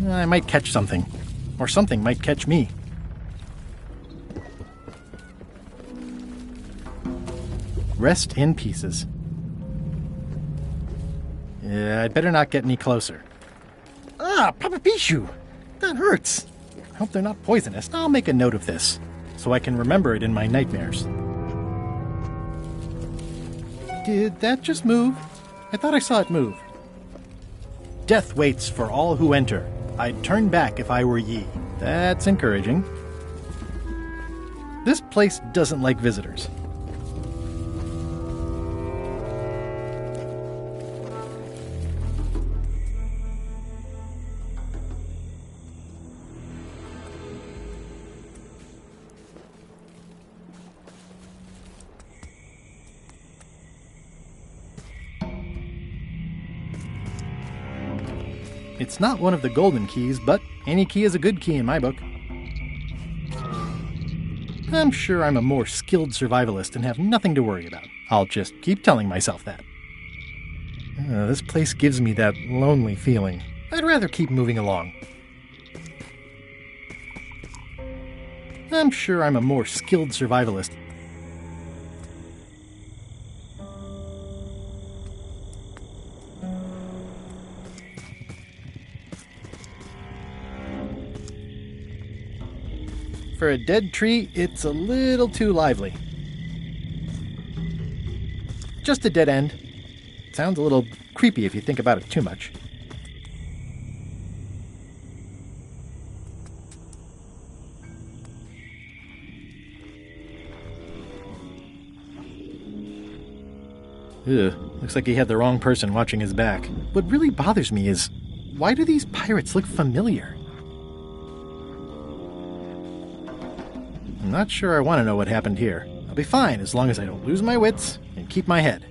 I might catch something. Or something might catch me. Rest in pieces. Yeah, I'd better not get any closer. Ah, Papa Pichu! That hurts! I hope they're not poisonous. I'll make a note of this, so I can remember it in my nightmares. Did that just move? I thought I saw it move. Death waits for all who enter. I'd turn back if I were ye. That's encouraging. This place doesn't like visitors. It's not one of the golden keys, but any key is a good key in my book. I'm sure I'm a more skilled survivalist and have nothing to worry about. I'll just keep telling myself that. This place gives me that lonely feeling. I'd rather keep moving along. I'm sure I'm a more skilled survivalist. For a dead tree, it's a little too lively. Just a dead end. Sounds a little creepy if you think about it too much. Ugh, looks like he had the wrong person watching his back. What really bothers me is, why do these pirates look familiar? I'm not sure I want to know what happened here. I'll be fine as long as I don't lose my wits and keep my head.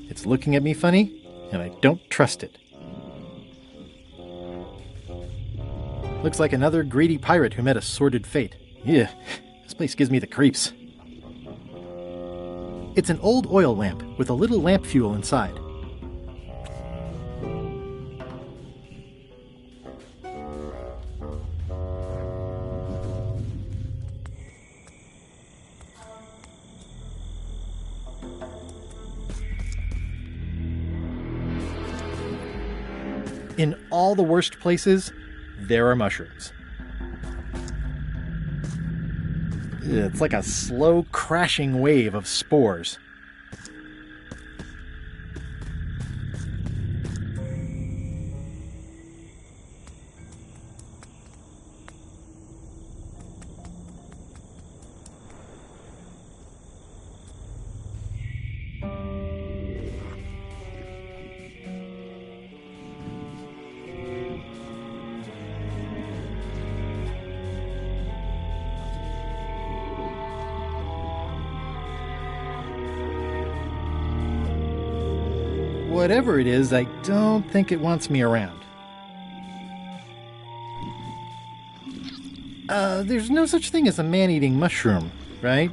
It's looking at me funny, and I don't trust it. Looks like another greedy pirate who met a sordid fate. Yeah, this place gives me the creeps. It's an old oil lamp with a little lamp fuel inside. In all the worst places, there are mushrooms. It's like a slow crashing wave of spores. Whatever it is, I don't think it wants me around. There's no such thing as a man-eating mushroom, right?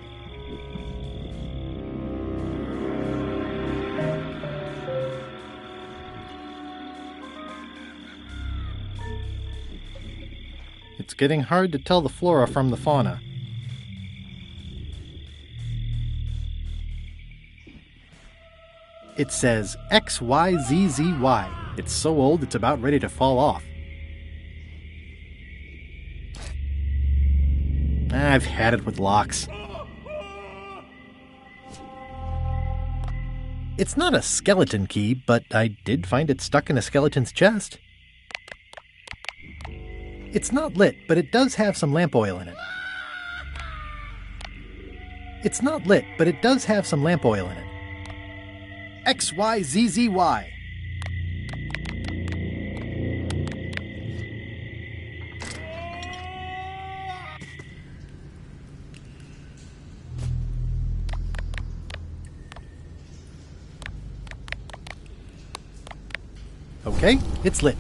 It's getting hard to tell the flora from the fauna. It says XYZZY. It's so old it's about ready to fall off. I've had it with locks. It's not a skeleton key, but I did find it stuck in a skeleton's chest. It's not lit, but it does have some lamp oil in it. It's not lit, but it does have some lamp oil in it. XYZZY. Okay, it's lit.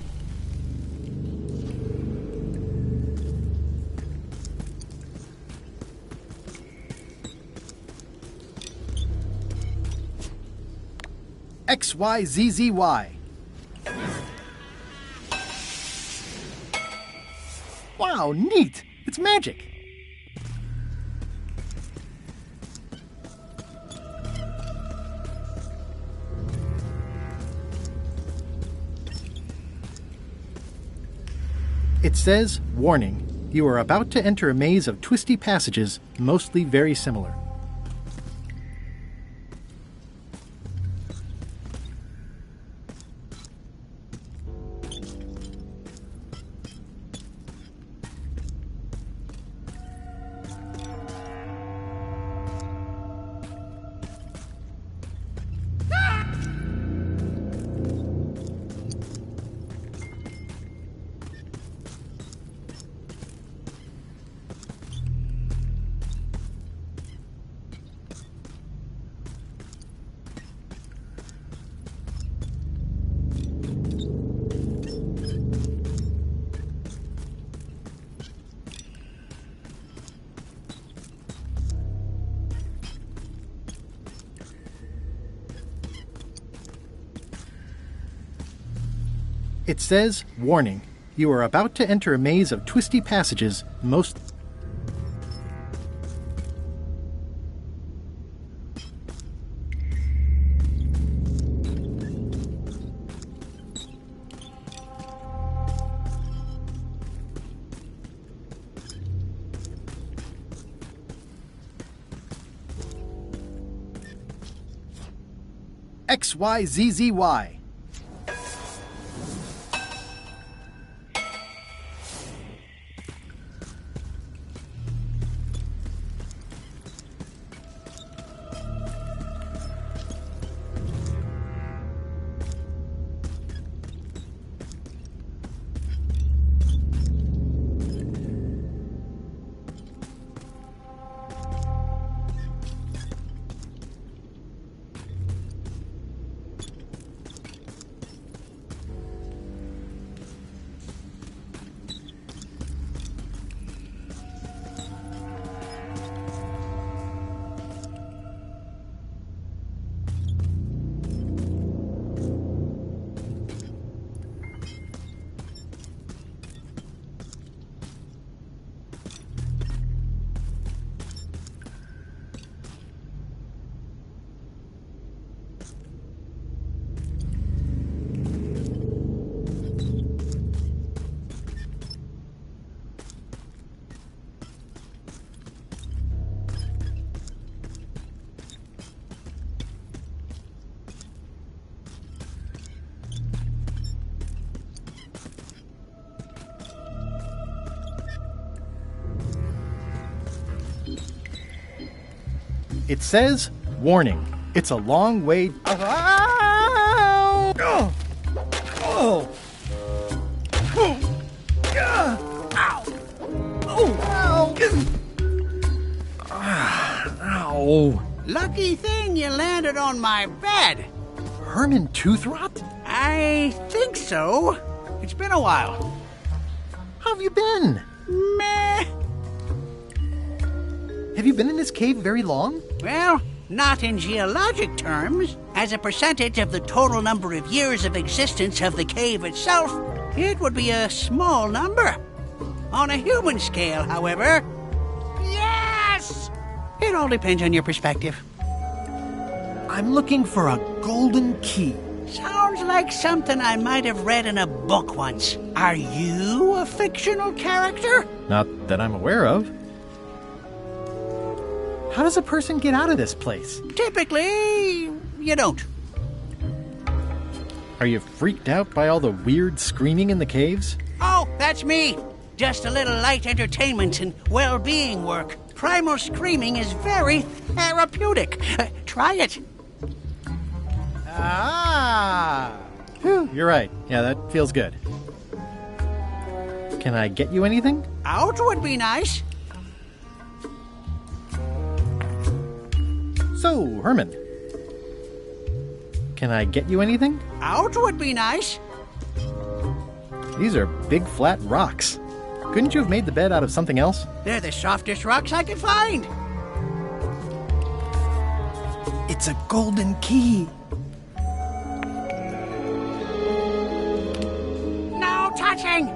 XYZZY. Wow, neat! It's magic! It says, warning, you are about to enter a maze of twisty passages, mostly very similar. It says, warning, you are about to enter a maze of twisty passages, most... XYZZY. It says, warning, it's a long way... Ow! Oh! Ow! Lucky thing you landed on my bed. Herman Toothrot? I think so. It's been a while. How have you been? Meh. Have you been in this cave very long? Well, not in geologic terms. As a percentage of the total number of years of existence of the cave itself, it would be a small number. On a human scale, however, yes! It all depends on your perspective. I'm looking for a golden key. Sounds like something I might have read in a book once. Are you a fictional character? Not that I'm aware of. How does a person get out of this place? Typically, you don't. Are you freaked out by all the weird screaming in the caves? Oh, that's me. Just a little light entertainment and well-being work. Primal screaming is very therapeutic. Try it. Ah! Whew, you're right. Yeah, that feels good. Can I get you anything? Out would be nice. So, Herman, can I get you anything? Out would be nice. These are big flat rocks. Couldn't you have made the bed out of something else? They're the softest rocks I could find. It's a golden key. No touching.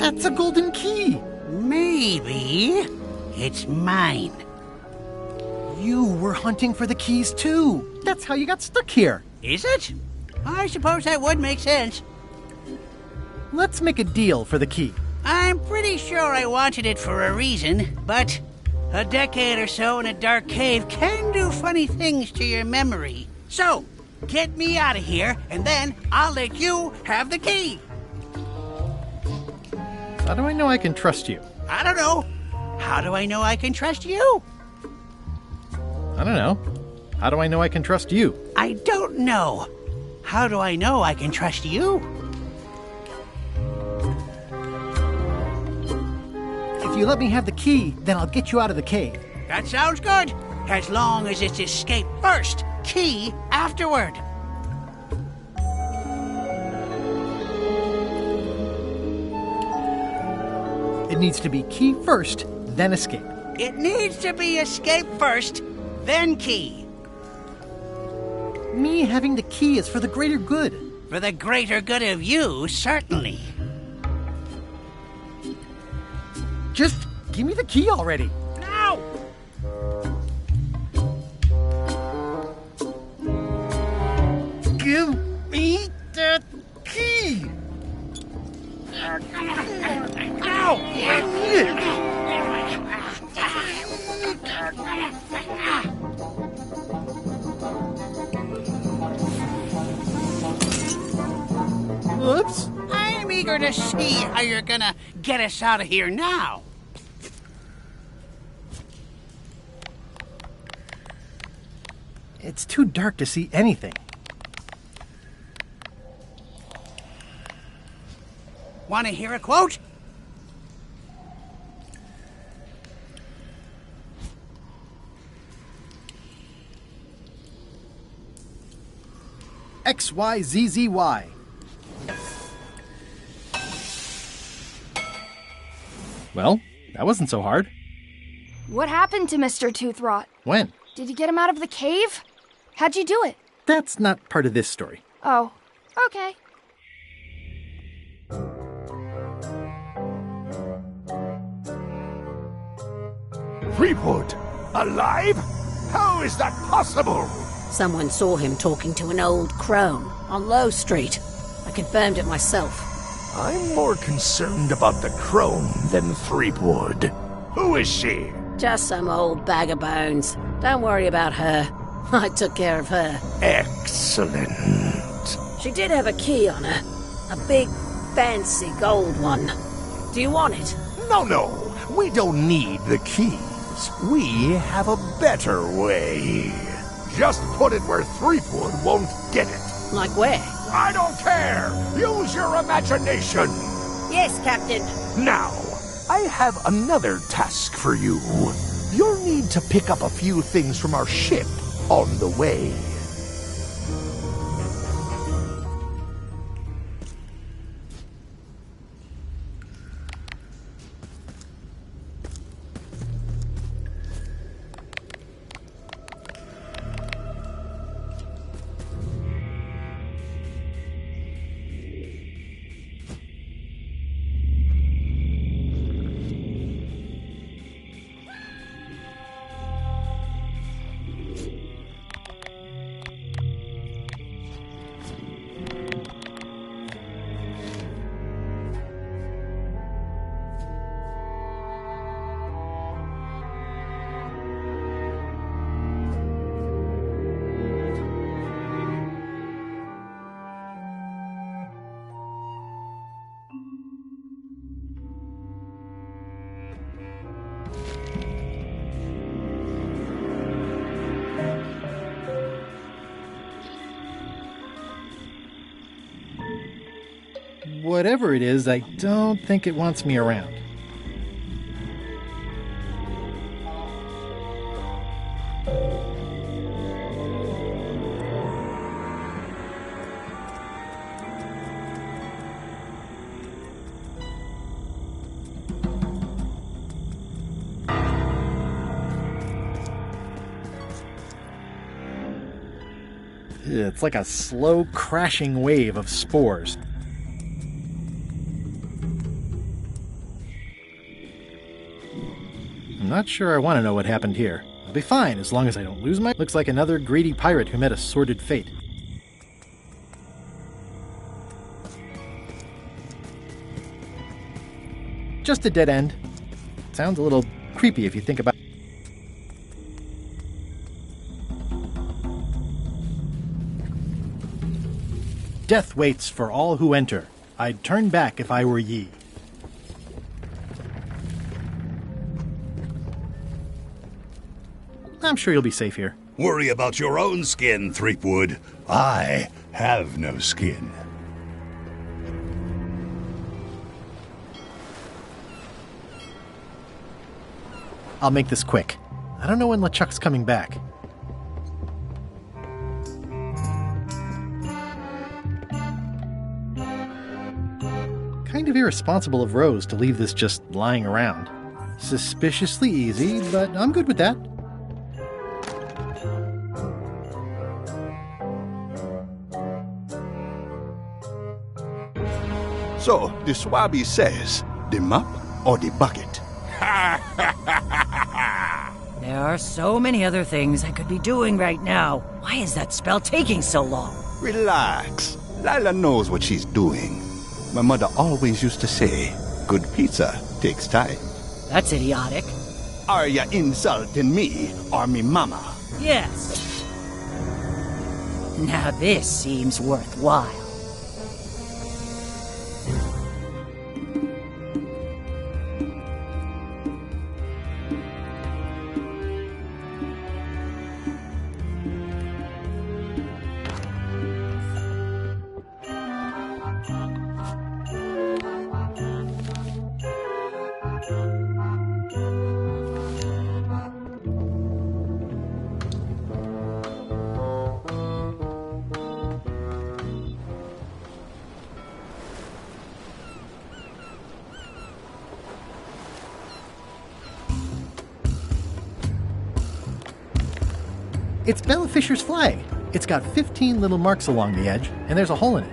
That's a golden key. Maybe it's mine. You were hunting for the keys too. That's how you got stuck here. Is it? I suppose that would make sense. Let's make a deal for the key. I'm pretty sure I wanted it for a reason, but a decade or so in a dark cave can do funny things to your memory. So, get me out of here, and then I'll let you have the key. How do I know I can trust you? I don't know. How do I know I can trust you? I don't know. How do I know I can trust you? I don't know. How do I know I can trust you? If you let me have the key, then I'll get you out of the cave. That sounds good. As long as it's escape first, key afterward. It needs to be key first, then escape. It needs to be escape first, then key. Me having the key is for the greater good. For the greater good of you, certainly. Just give me the key already. Now! Give me that key. Oops. I'm eager to see how you're gonna get us out of here now. It's too dark to see anything. Want to hear a quote? XYZZY. Well, that wasn't so hard. What happened to Mr. Toothrot? When? Did you get him out of the cave? How'd you do it? That's not part of this story. Oh, okay. Threepwood? Alive? How is that possible? Someone saw him talking to an old crone on Low Street. I confirmed it myself. I'm more concerned about the crone than Threepwood. Who is she? Just some old bag of bones. Don't worry about her. I took care of her. Excellent. She did have a key on her. A big, fancy gold one. Do you want it? No. We don't need the keys. We have a better way. Just put it where Threepwood won't get it. Like where? I don't care. Use your imagination. Yes, Captain. Now, I have another task for you. You'll need to pick up a few things from our ship on the way. Whatever it is, I don't think it wants me around. It's like a slow crashing wave of spores. I'm not sure I want to know what happened here. I'll be fine as long as I don't lose my... Looks like another greedy pirate who met a sordid fate. Just a dead end. Sounds a little creepy if you think about... Death waits for all who enter. I'd turn back if I were ye. I'm sure you'll be safe here. Worry about your own skin, Threepwood. I have no skin. I'll make this quick. I don't know when LeChuck's coming back. Kind of irresponsible of Rose to leave this just lying around. Suspiciously easy, but I'm good with that. So, the Swabby says, the mop or the bucket? There are so many other things I could be doing right now. Why is that spell taking so long? Relax. Lila knows what she's doing. My mother always used to say, good pizza takes time. That's idiotic. Are ya insulting me or me mama? Yes. Now this seems worthwhile. It's Bella Fisher's flag. It's got 15 little marks along the edge, and there's a hole in it.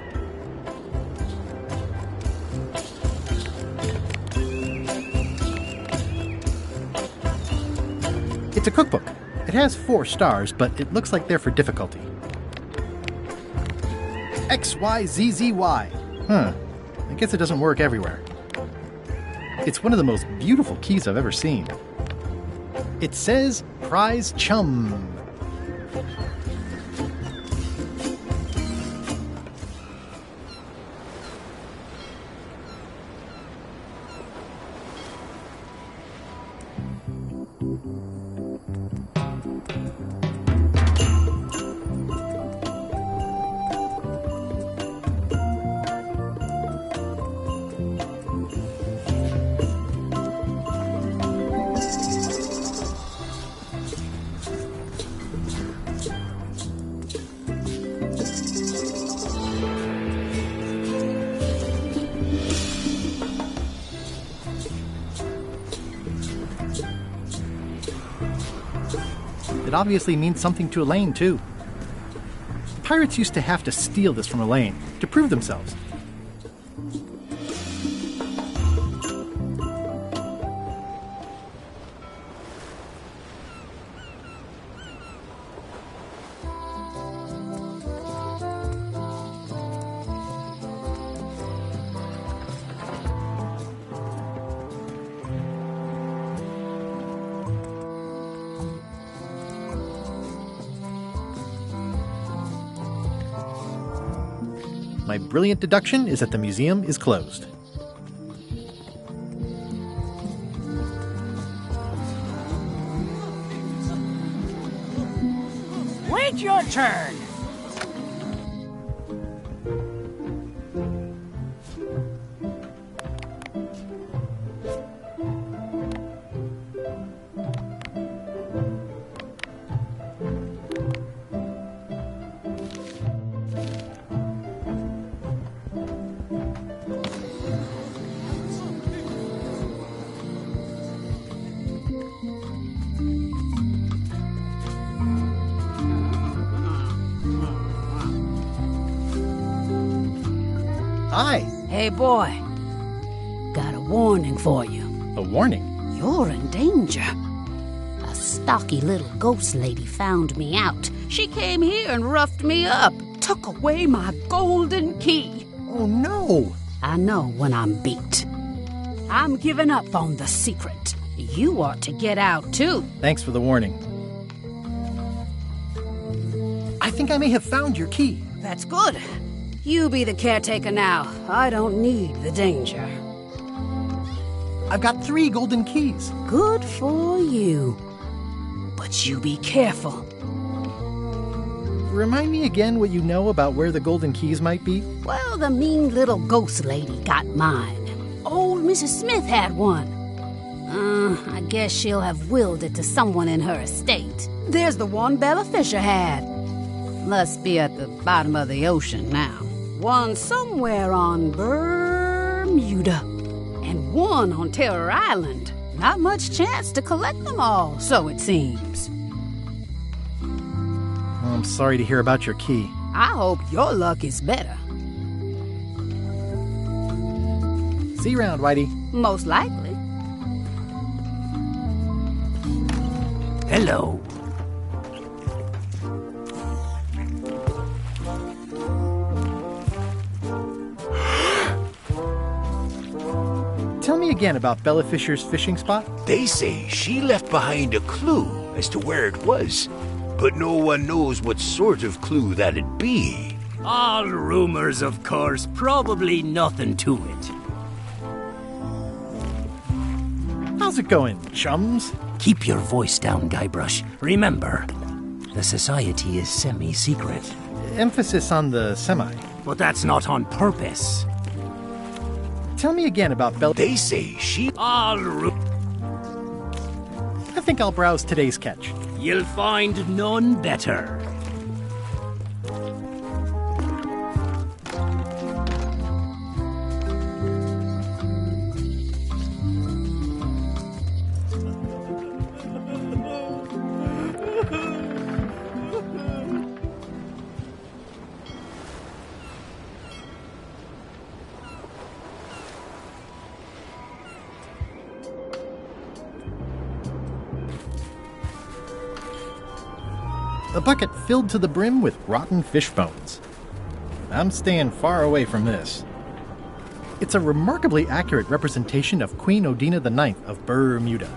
It's a cookbook. It has 4 stars, but it looks like they're for difficulty. XYZZY. I guess it doesn't work everywhere. It's one of the most beautiful keys I've ever seen. It says Prize Chum. It obviously means something to Elaine, too. Pirates used to have to steal this from Elaine to prove themselves. My brilliant deduction is that the museum is closed. Wait your turn. Hi! Hey, boy. Got a warning for you. A warning? You're in danger. A stocky little ghost lady found me out. She came here and roughed me up, took away my golden key. Oh no! I know when I'm beat. I'm giving up on the secret. You ought to get out, too. Thanks for the warning. I think I may have found your key. That's good. You be the caretaker now. I don't need the danger. I've got 3 golden keys. Good for you. But you be careful. Remind me again what you know about where the golden keys might be? Well, the mean little ghost lady got mine. Old Mrs. Smith had one. I guess she'll have willed it to someone in her estate. There's the one Bella Fisher had. Must be at the bottom of the ocean now. One somewhere on Bermuda. And one on Terror Island. Not much chance to collect them all, so it seems. I'm sorry to hear about your key. I hope your luck is better. See you around, Whitey. Most likely. Hello. Tell me again about Bella Fisher's fishing spot. They say she left behind a clue as to where it was, but no one knows what sort of clue that'd be. All rumors, of course. Probably nothing to it. How's it going, chums? Keep your voice down, Guybrush. Remember, the society is semi-secret. Emphasis on the semi. But that's not on purpose. Tell me again about Bella. They say she... I think I'll browse today's catch. You'll find none better. A bucket filled to the brim with rotten fish bones. I'm staying far away from this. It's a remarkably accurate representation of Queen Odina IX of Bermuda.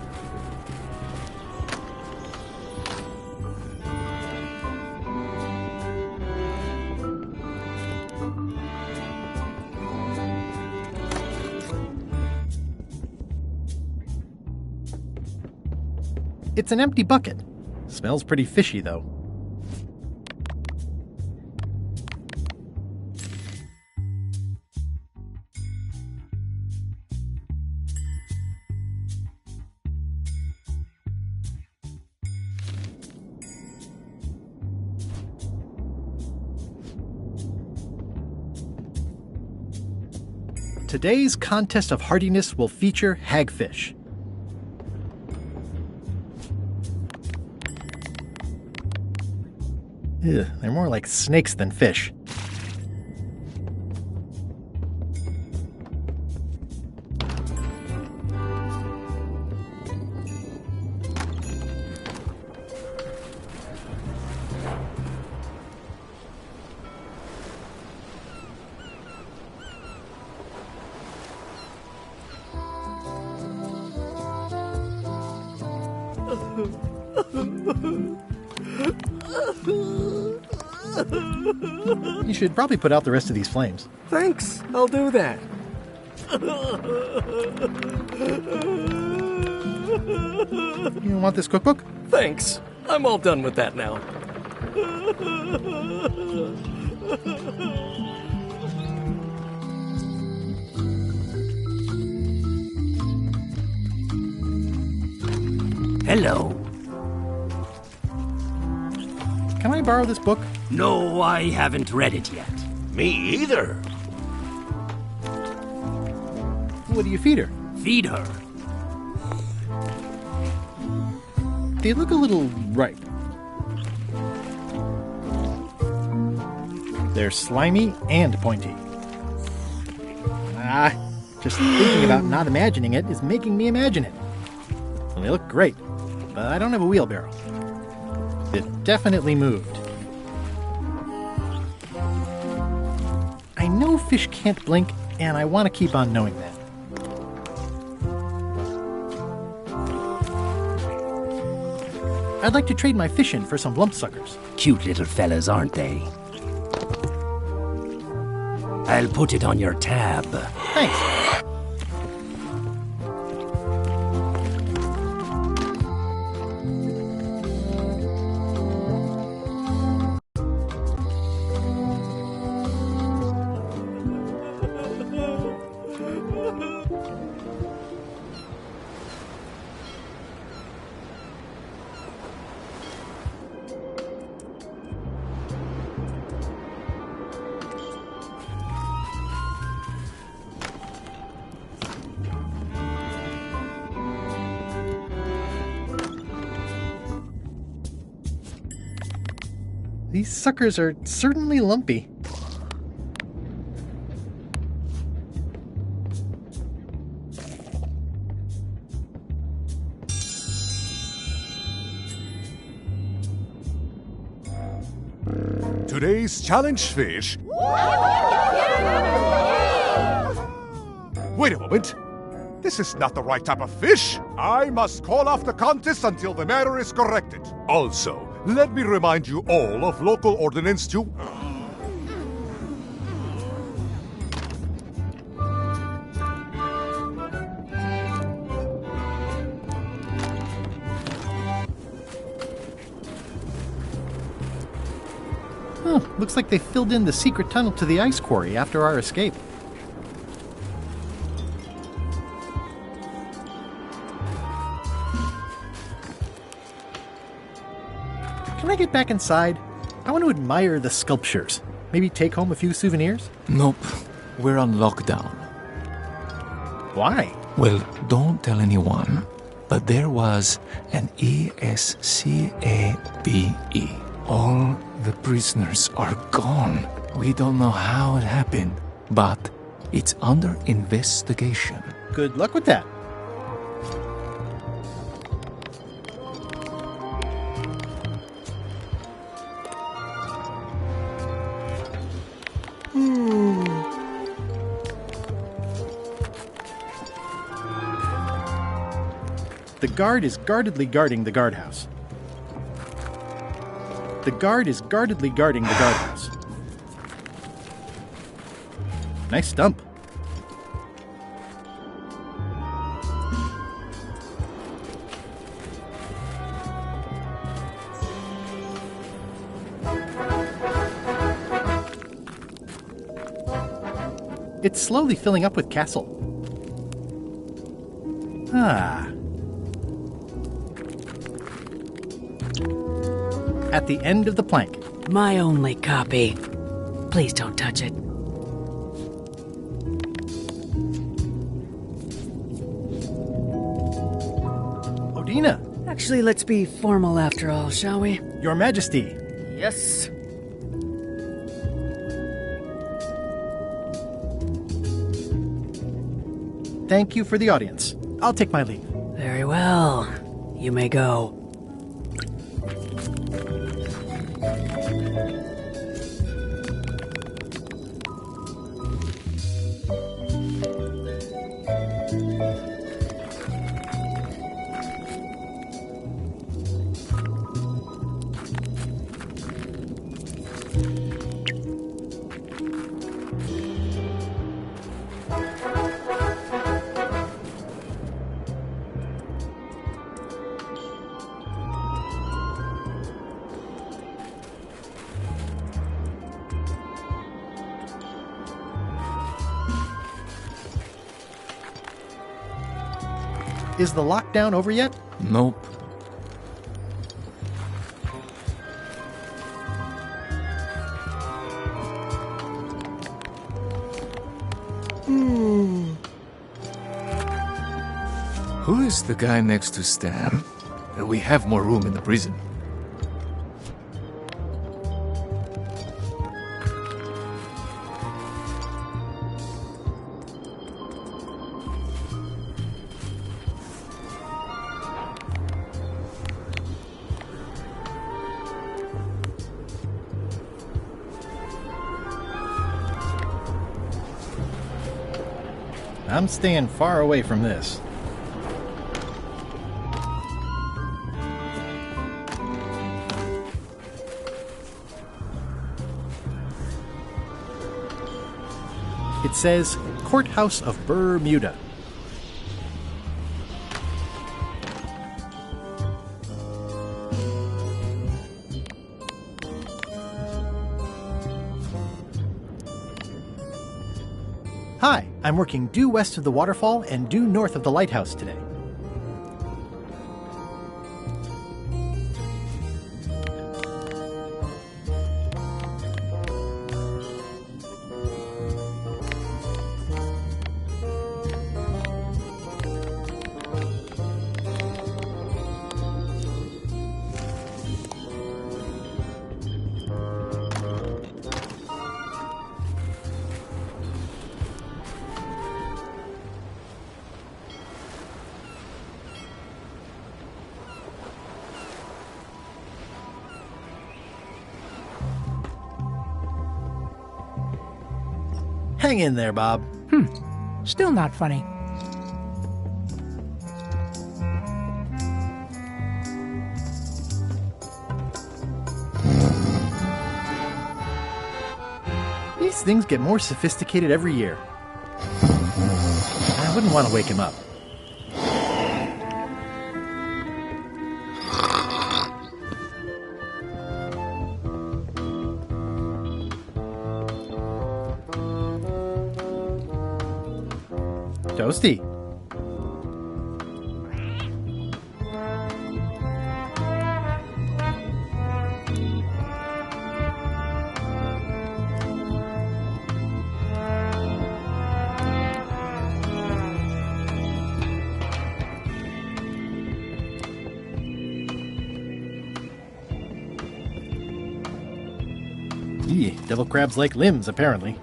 It's an empty bucket. Smells pretty fishy, though. Today's contest of hardiness will feature hagfish. Ugh, they're more like snakes than fish. You should probably put out the rest of these flames. Thanks, I'll do that. You want this cookbook? Thanks, I'm all done with that now. Hello. Can I borrow this book? No, I haven't read it yet. Me either. What do you feed her? Feed her. They look a little ripe. They're slimy and pointy. Just thinking about not imagining it is making me imagine it. They look great, but I don't have a wheelbarrow. It definitely moved. I know fish can't blink, and I want to keep on knowing that. I'd like to trade my fish in for some lumpsuckers. Cute little fellas, aren't they? I'll put it on your tab. Thanks. These suckers are certainly lumpy. Today's challenge fish. Wait a moment. This is not the right type of fish. I must call off the contest until the matter is corrected. Also, let me remind you all of local ordinance 2. Huh, looks like they filled in the secret tunnel to the ice quarry after our escape. Can I get back inside? I want to admire the sculptures. Maybe take home a few souvenirs? Nope. We're on lockdown. Why? Well, don't tell anyone, but there was an ESCAPE. All the prisoners are gone. We don't know how it happened, but it's under investigation. Good luck with that. The guard is guardedly guarding the guardhouse. The guard is guardedly guarding the guardhouse. Nice stump. It's slowly filling up with castle. Ah. At the end of the plank. My only copy. Please don't touch it. Odina! Actually, let's be formal after all, shall we? Your Majesty! Yes. Thank you for the audience. I'll take my leave. Very well. You may go. Is the lockdown over yet? Nope. Who is the guy next to Stan? We have more room in the prison. I'm staying far away from this. It says Courthouse of Bermuda. Hi, I'm working due west of the waterfall and due north of the lighthouse today. Hang in there, Bob. Still not funny. These things get more sophisticated every year. I wouldn't want to wake him up. Toasty. Devil crabs like limbs, apparently.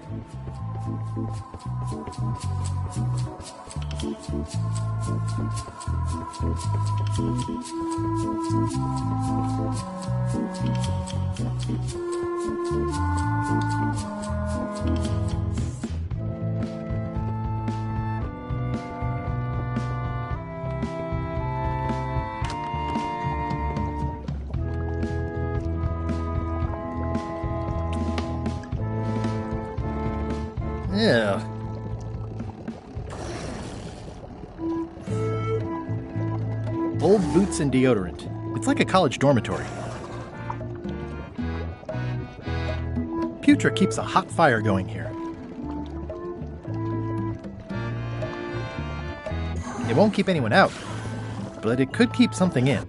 Yeah. Old boots and deodorant. It's like a college dormitory. Putra keeps a hot fire going here. It won't keep anyone out, but it could keep something in.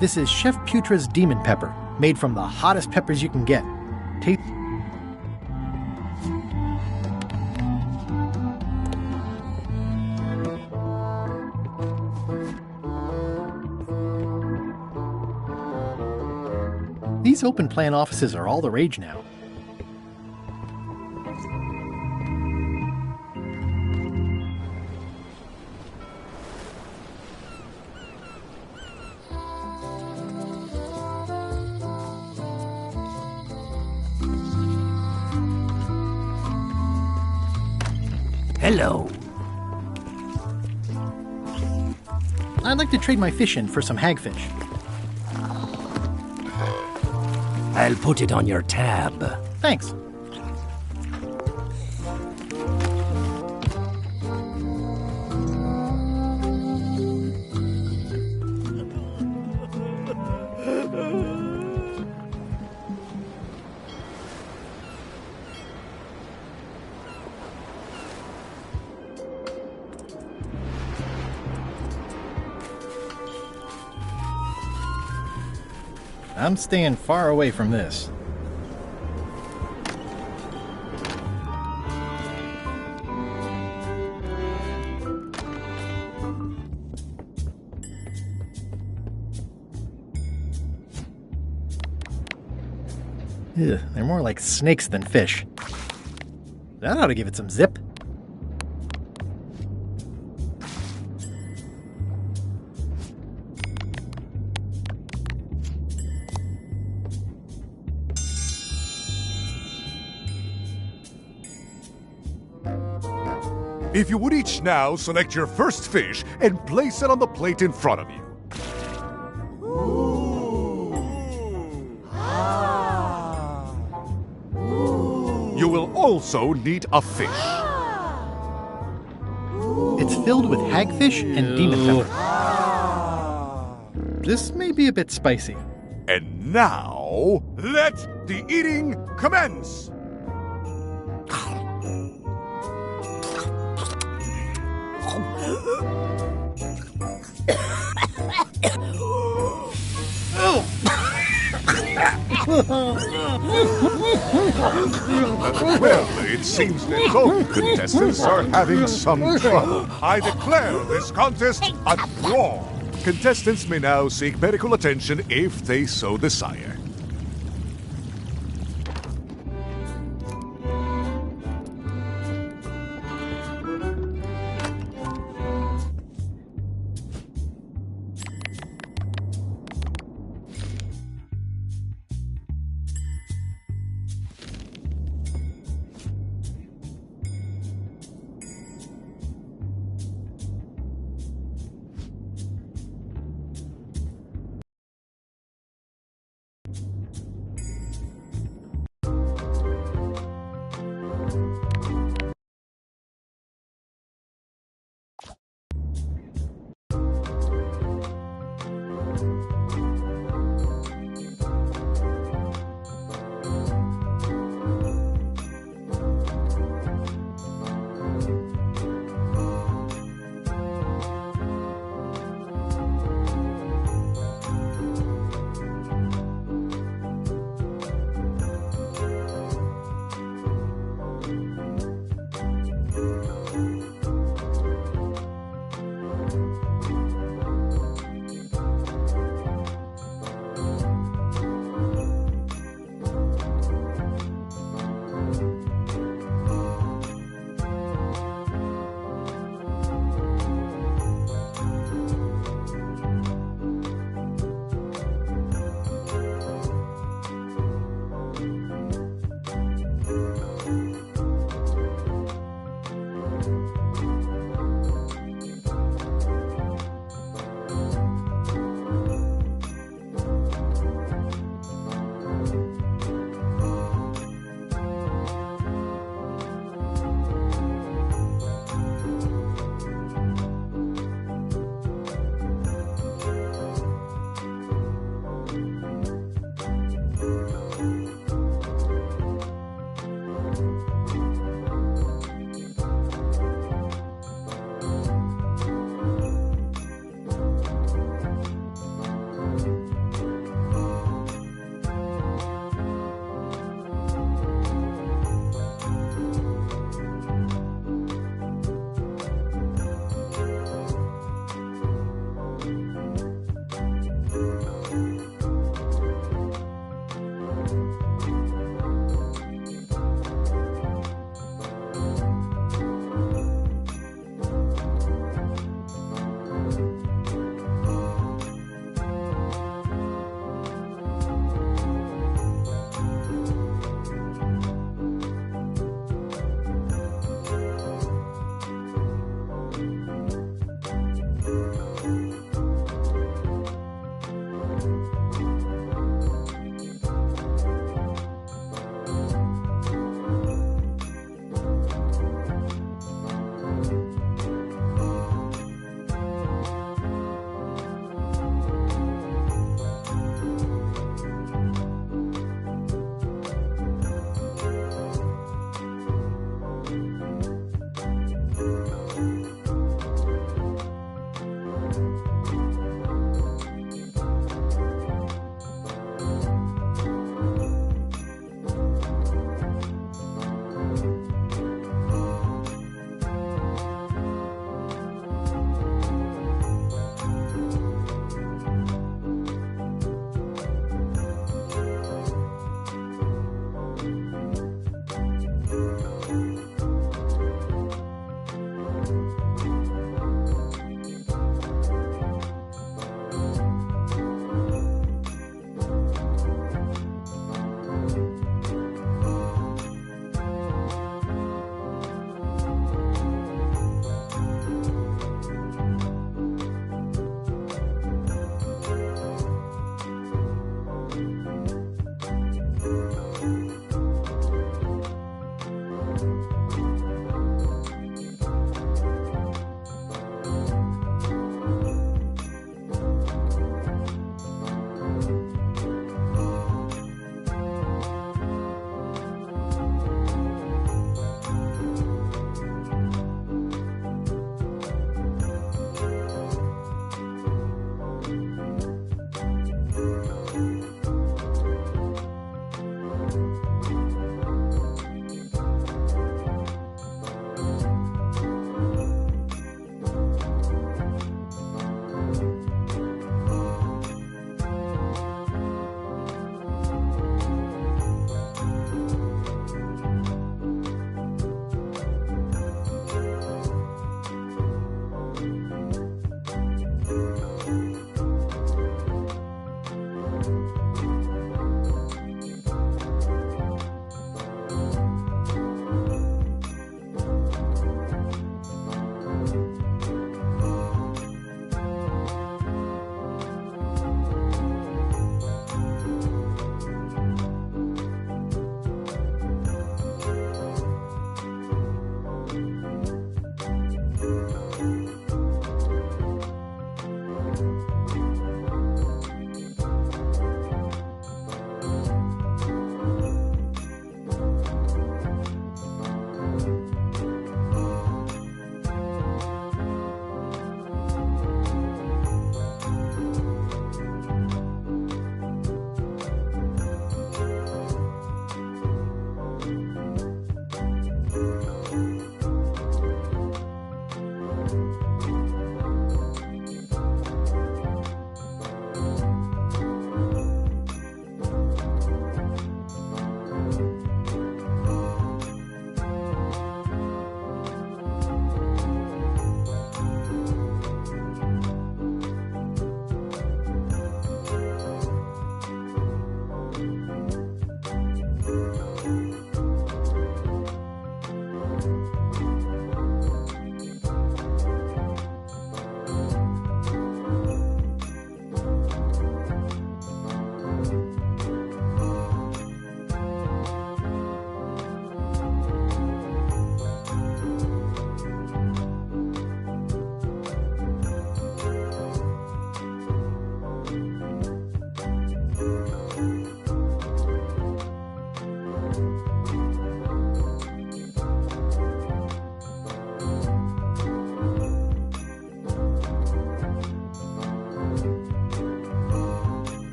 This is Chef Putra's Demon Pepper, made from the hottest peppers you can get. Taste. These open plan offices are all the rage now. Hello. I'd like to trade my fish in for some hagfish. I'll put it on your tab. Thanks. I'm staying far away from this. Ugh, they're more like snakes than fish. That ought to give it some zip. If you would each now select your first fish and place it on the plate in front of you. You will also need a fish. It's filled with hagfish and demon pepper. This may be a bit spicy. And now, let the eating commence! Well, it seems that both contestants are having some trouble. I declare this contest a draw. Contestants may now seek medical attention if they so desire.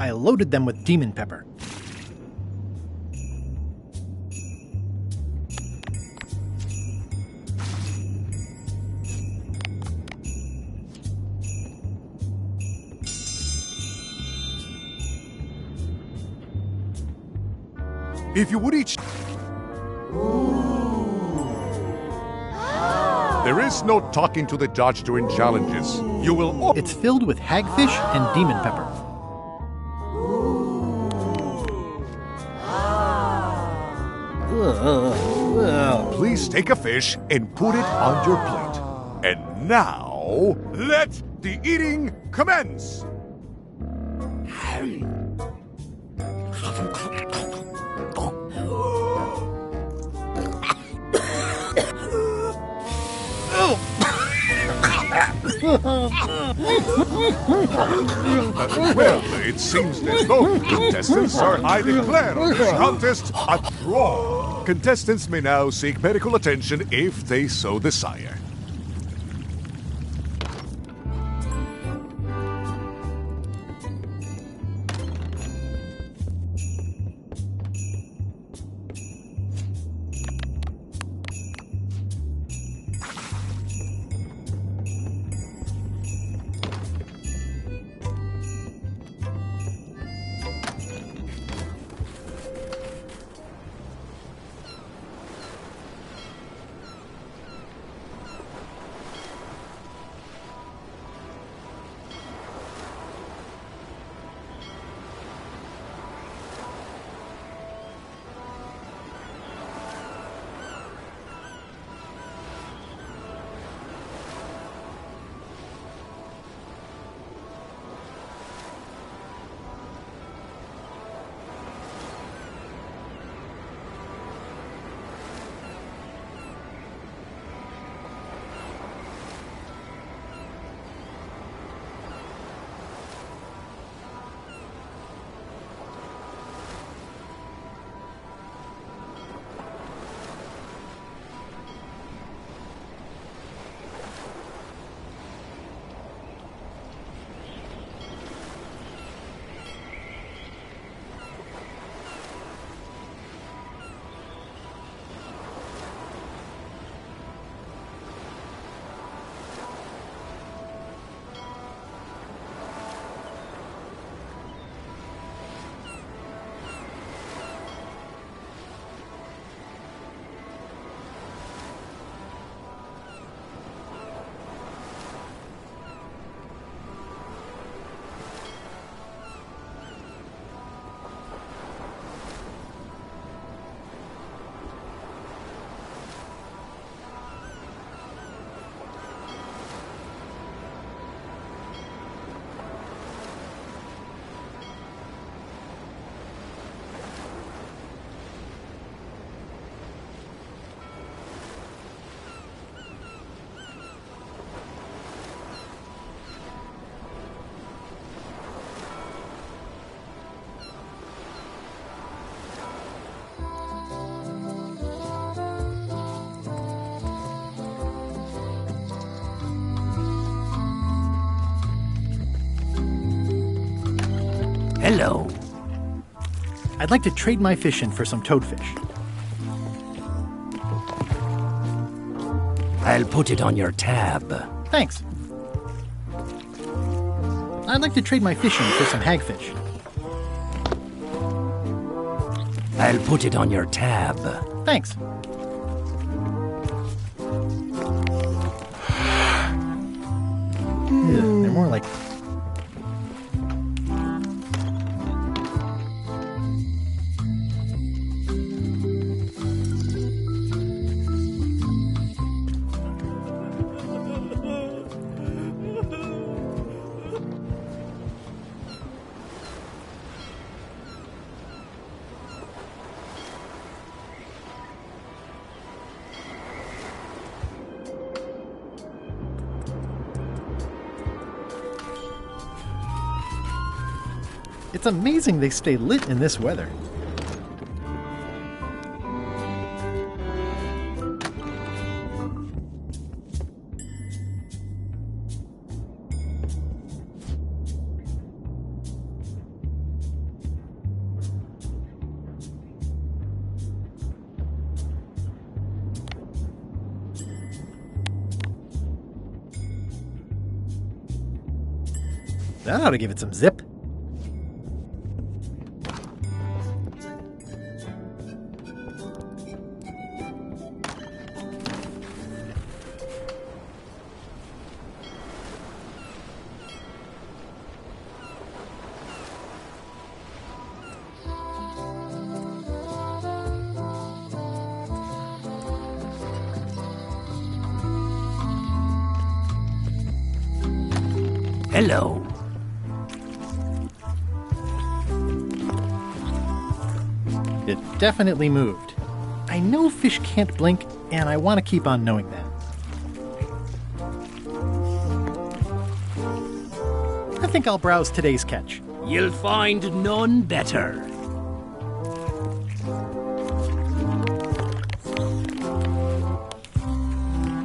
I loaded them with demon pepper. If you would each... There is no talking to the judge during challenges. You will... It's filled with hagfish and demon pepper. Please take a fish and put it on your plate. And now, let the eating commence! Well, it seems that both contestants are, I declare this contest a draw. Contestants may now seek medical attention if they so desire. Hello. I'd like to trade my fish in for some toadfish. I'll put it on your tab. Thanks. I'd like to trade my fish in for some hagfish. I'll put it on your tab. Thanks. They're more like... It's amazing they stay lit in this weather. That ought to give it some zip. Hello. It definitely moved. I know fish can't blink, and I want to keep on knowing that. I think I'll browse today's catch. You'll find none better.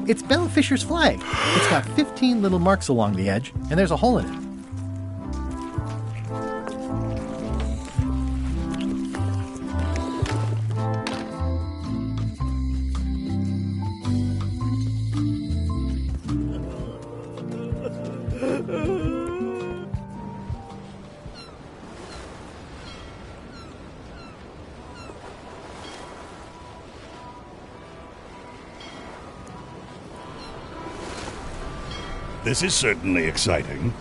It's Bella Fisher's flag. It's got 15 little marks along the edge, and there's a hole in it. This is certainly exciting.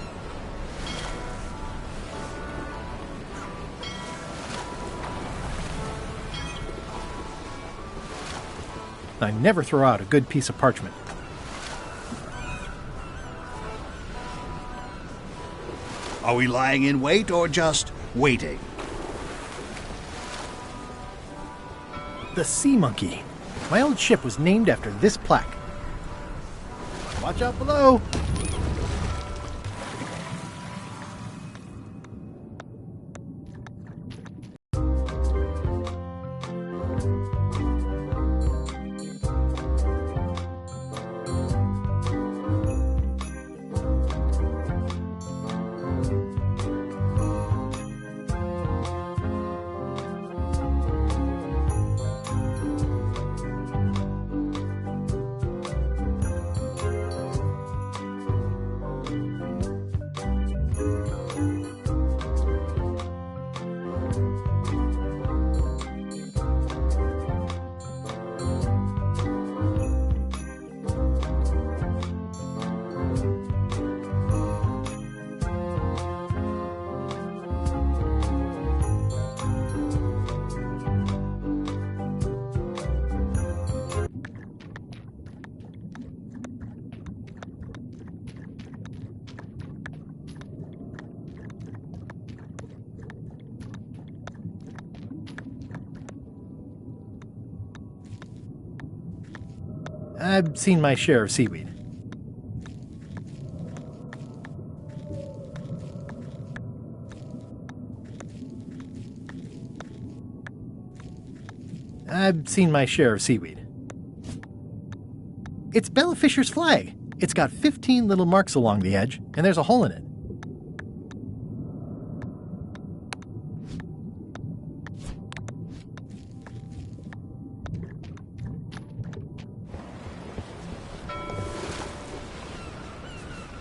I never throw out a good piece of parchment. Are we lying in wait or just waiting? The Sea Monkey. My old ship was named after this plaque. Watch out below! I've seen my share of seaweed. I've seen my share of seaweed. It's Bella Fisher's flag. It's got 15 little marks along the edge, and there's a hole in it.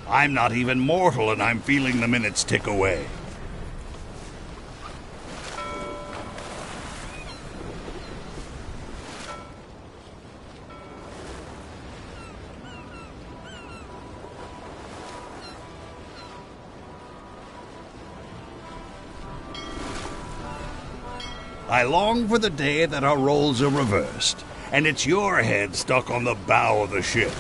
I'm not even mortal and I'm feeling the minutes tick away. I long for the day that our roles are reversed, and it's your head stuck on the bow of the ship.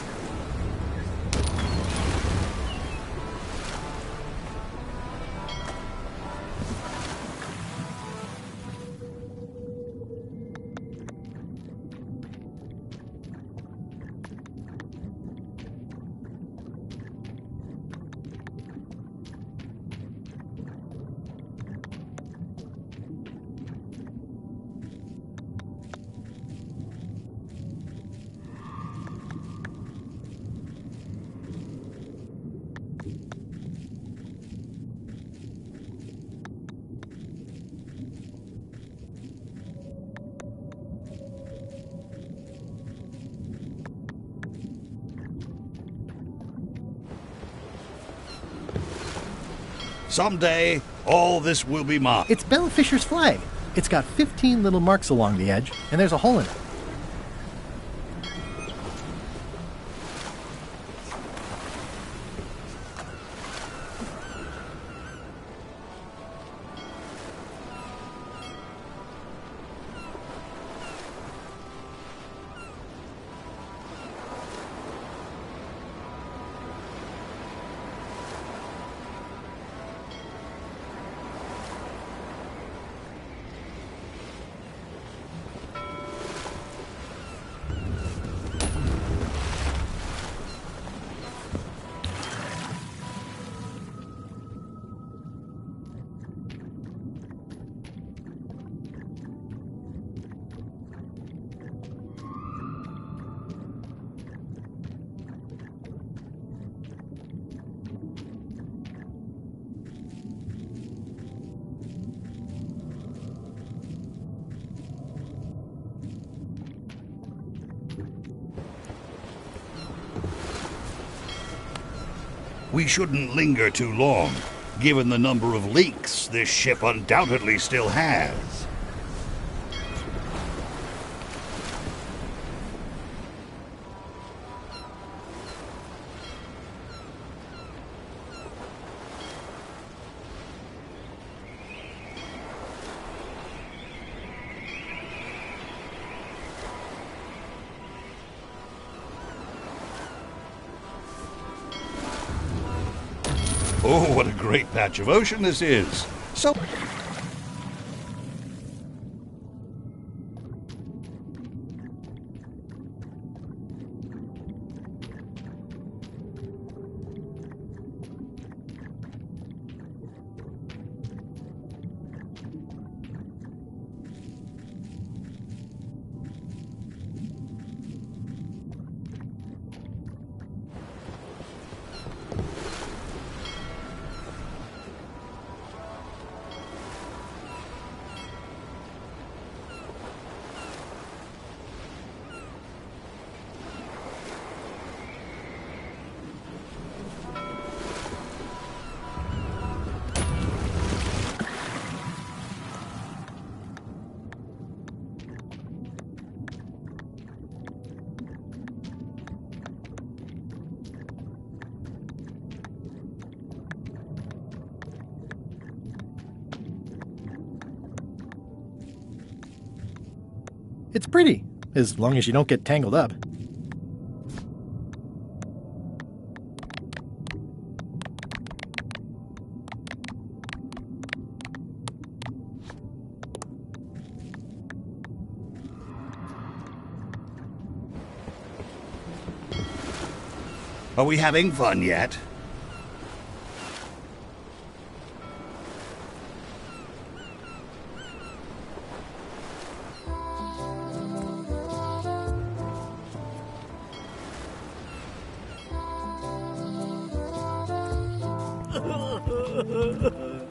Someday, all this will be mine. It's Bella Fisher's flag. It's got 15 little marks along the edge, and there's a hole in it. We shouldn't linger too long, given the number of leaks this ship undoubtedly still has. Oh, what a great patch of ocean this is. So... It's pretty, as long as you don't get tangled up. Are we having fun yet?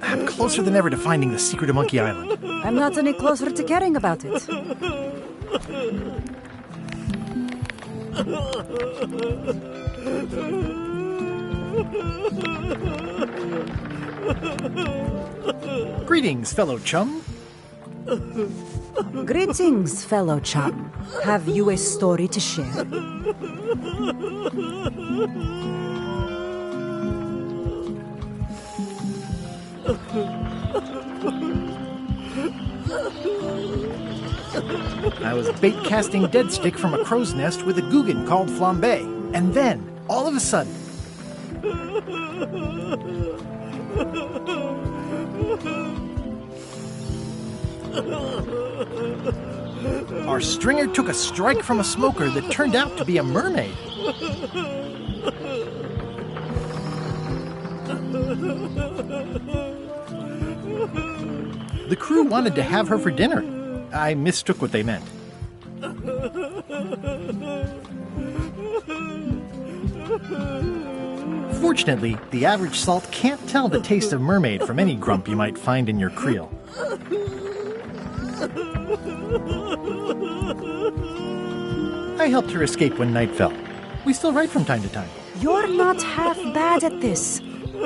I'm closer than ever to finding the secret of Monkey Island. I'm not any closer to caring about it. Greetings, fellow chum. Greetings, fellow chum. Have you a story to share? I was bait casting dead stick from a crow's nest with a Guggen called Flambe. And then, all of a sudden... our stringer took a strike from a smoker that turned out to be a mermaid. The crew wanted to have her for dinner. I mistook what they meant. Fortunately, the average salt can't tell the taste of mermaid from any grump you might find in your creel. I helped her escape when night fell. We still write from time to time. You're not half bad at this.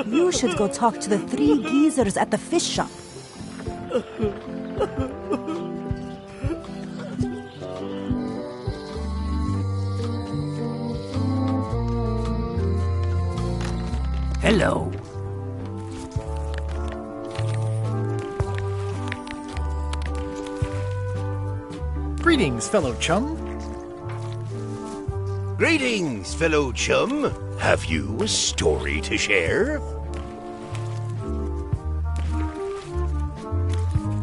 You should go talk to the 3 geezers at the fish shop. Hello. Greetings, fellow chum. Greetings, fellow chum. Have you a story to share?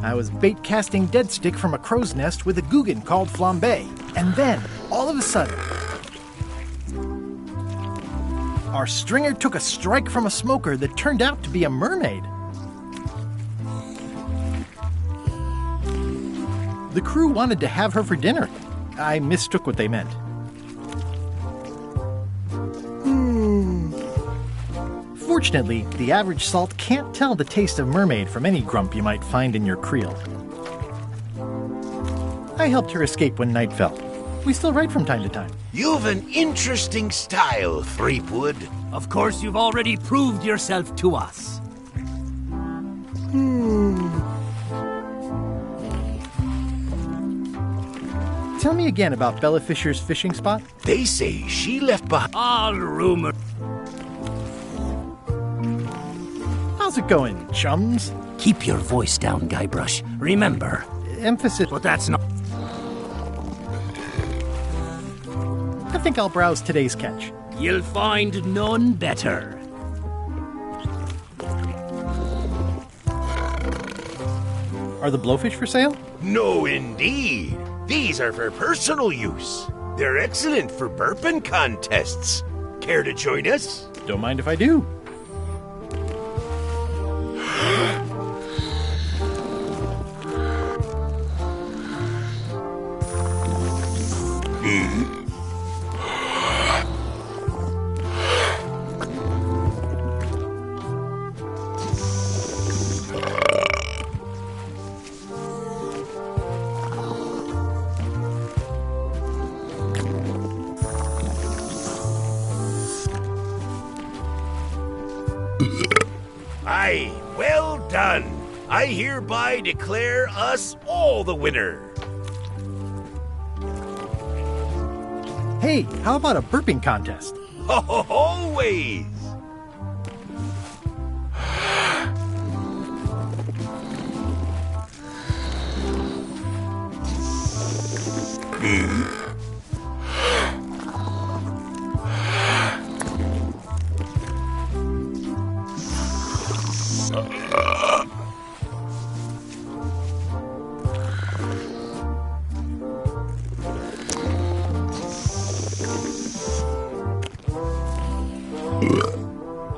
I was bait casting dead stick from a crow's nest with a Guggen called Flambe. And then, all of a sudden... our stringer took a strike from a smoker that turned out to be a mermaid. The crew wanted to have her for dinner. I mistook what they meant. Fortunately, the average salt can't tell the taste of mermaid from any grump you might find in your creel. I helped her escape when night fell. We still write from time to time. You've an interesting style, Threepwood. Of course, you've already proved yourself to us. Tell me again about Bella Fisher's fishing spot. They say she left behind... All rumor. How's it going, chums? Keep your voice down, Guybrush. Remember. Emphasis. But that's not... I think I'll browse today's catch. You'll find none better. Are the blowfish for sale? No, indeed. These are for personal use. They're excellent for burping contests. Care to join us? Don't mind if I do. Aye, well done. I hereby declare us all the winner. Hey, how about a burping contest? Always.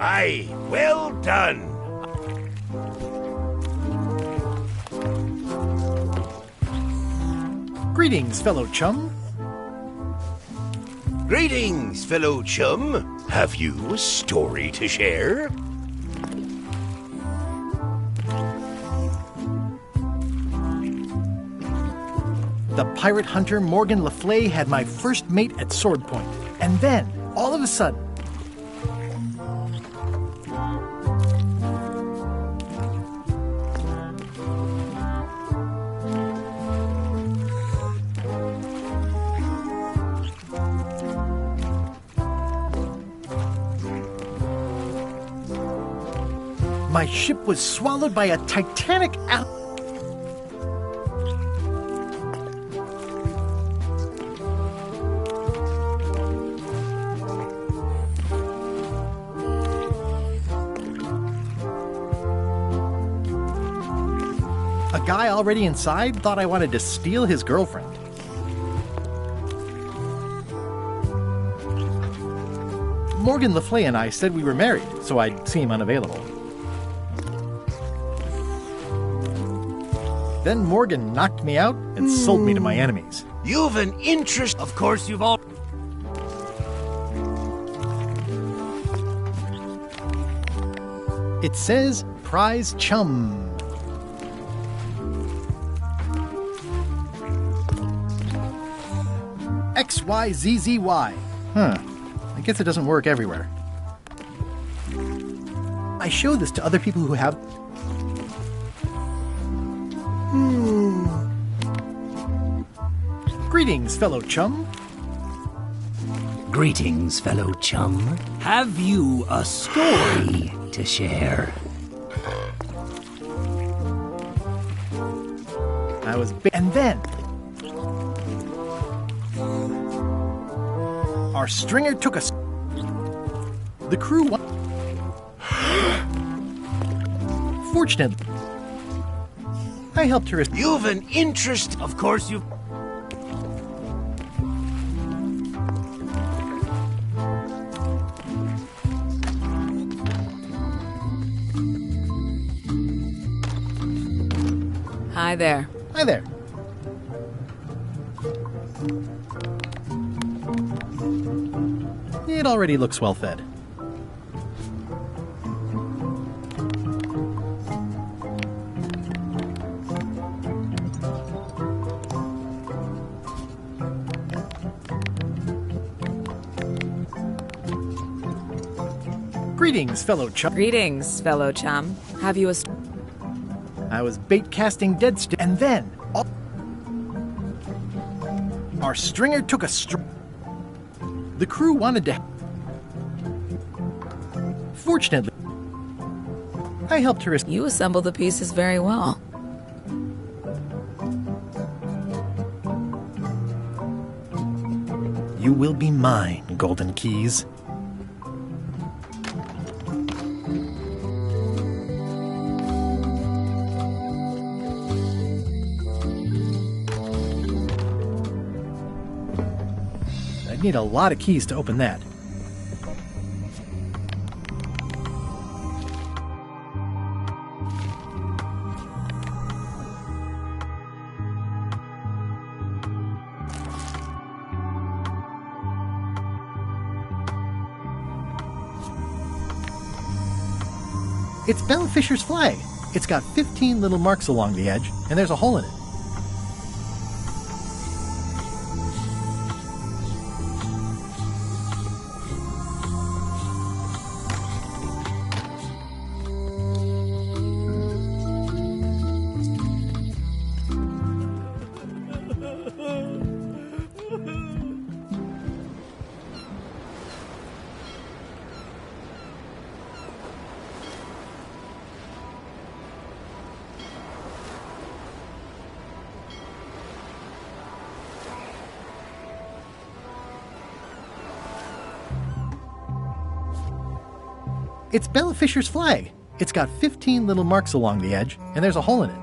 Aye, well done. Greetings, fellow chum. Greetings, fellow chum. Have you a story to share? The pirate hunter Morgan Le Fay had my first mate at sword point. And then, all of a sudden... My ship was swallowed by a titanic A guy already inside thought I wanted to steal his girlfriend. Morgan Le Fay and I said we were married, so I'd seem unavailable. Then Morgan knocked me out and sold me to my enemies. You've an interest. Of course, you've all. It says prize chum. XYZZY. I guess it doesn't work everywhere. I show this to other people who have... Greetings, fellow chum. Greetings, fellow chum. Have you a story to share? I was... And then... Our stringer took us. The crew Fortunately, I helped her. You've an interest. Of course, you've. Hi there. Hi there. It already looks well fed. Greetings, fellow chum. Greetings, fellow chum. Have you a... I was bait casting dead stick, and then... Our stringer took a The crew wanted to... Fortunately, I helped her... You assembled the pieces very well. You will be mine, Golden Keys. I'd need a lot of keys to open that. It's Bella Fisher's flag. It's got 15 little marks along the edge, and there's a hole in it. It's Bella Fisher's flag. It's got 15 little marks along the edge, and there's a hole in it.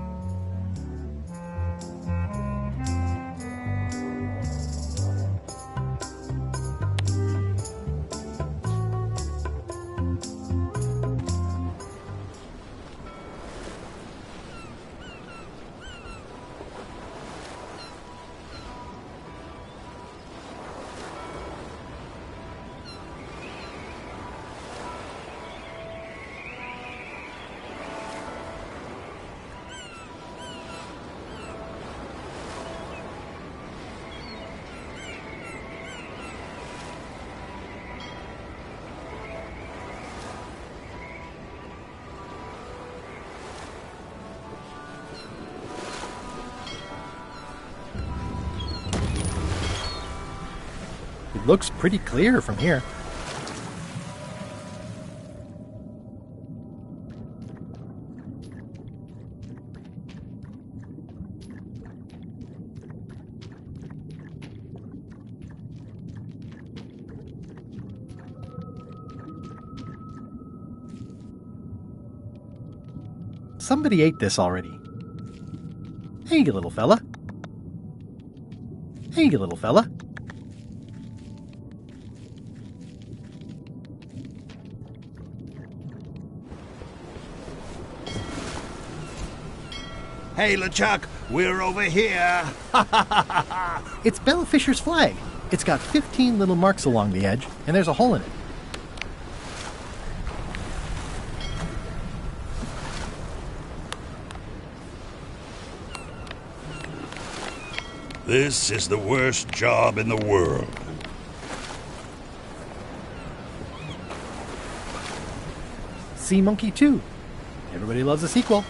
It looks pretty clear from here. somebody ate this already. Hey, you little fella. Hey, you little fella. Hey, LeChuck, we're over here. It's Bella Fisher's flag. It's got 15 little marks along the edge, and there's a hole in it. This is the worst job in the world. Sea Monkey 2. Everybody loves a sequel.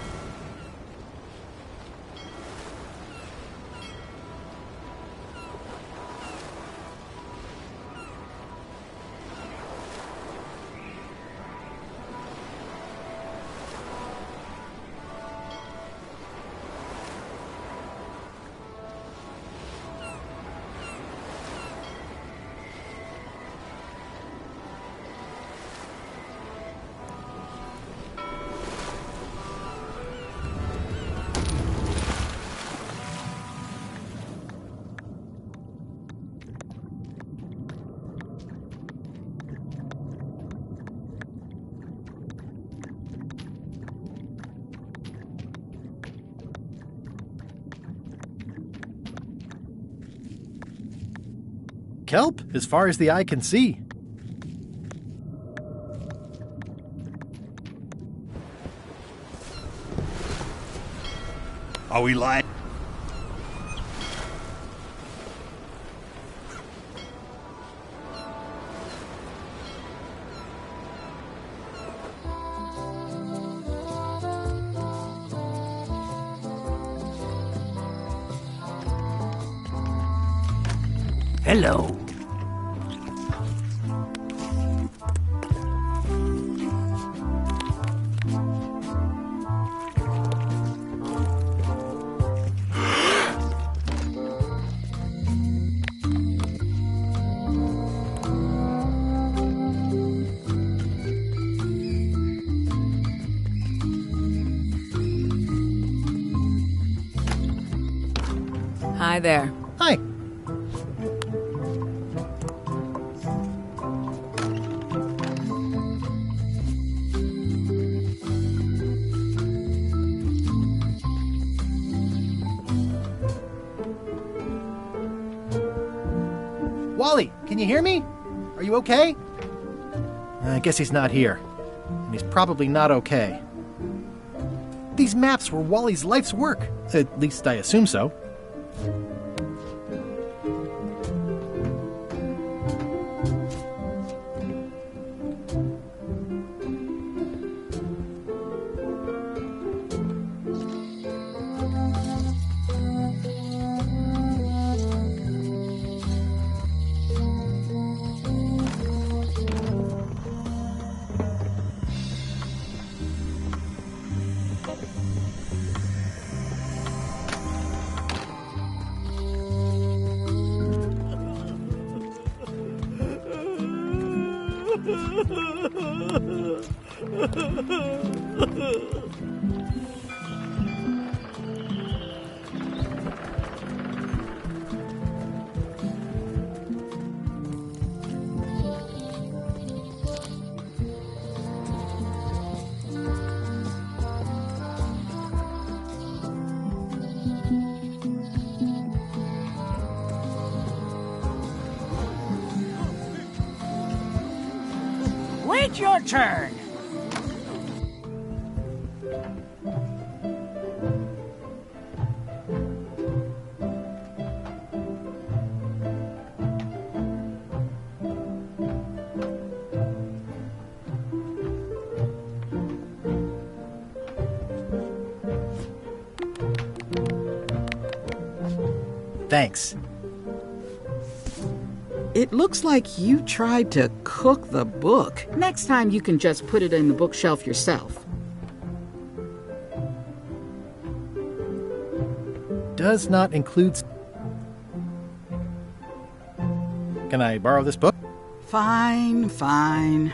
Kelp, as far as the eye can see. Are we lying? Hello. Hi there. Hi. Wally, can you hear me? Are you okay? I guess he's not here. And he's probably not okay. These maps were Wally's life's work. At least I assume so. Wait your turn. Thanks. It looks like you tried to cook the book. Next time you can just put it in the bookshelf yourself. Does not include... Can I borrow this book? Fine, fine.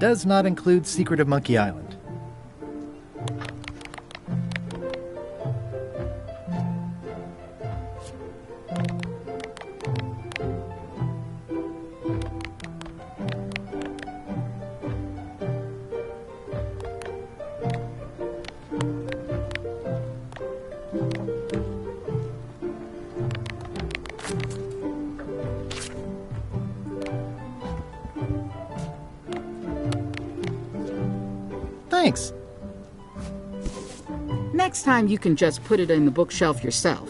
does not include Secret of Monkey Island. Thanks. Next time you can just put it in the bookshelf yourself.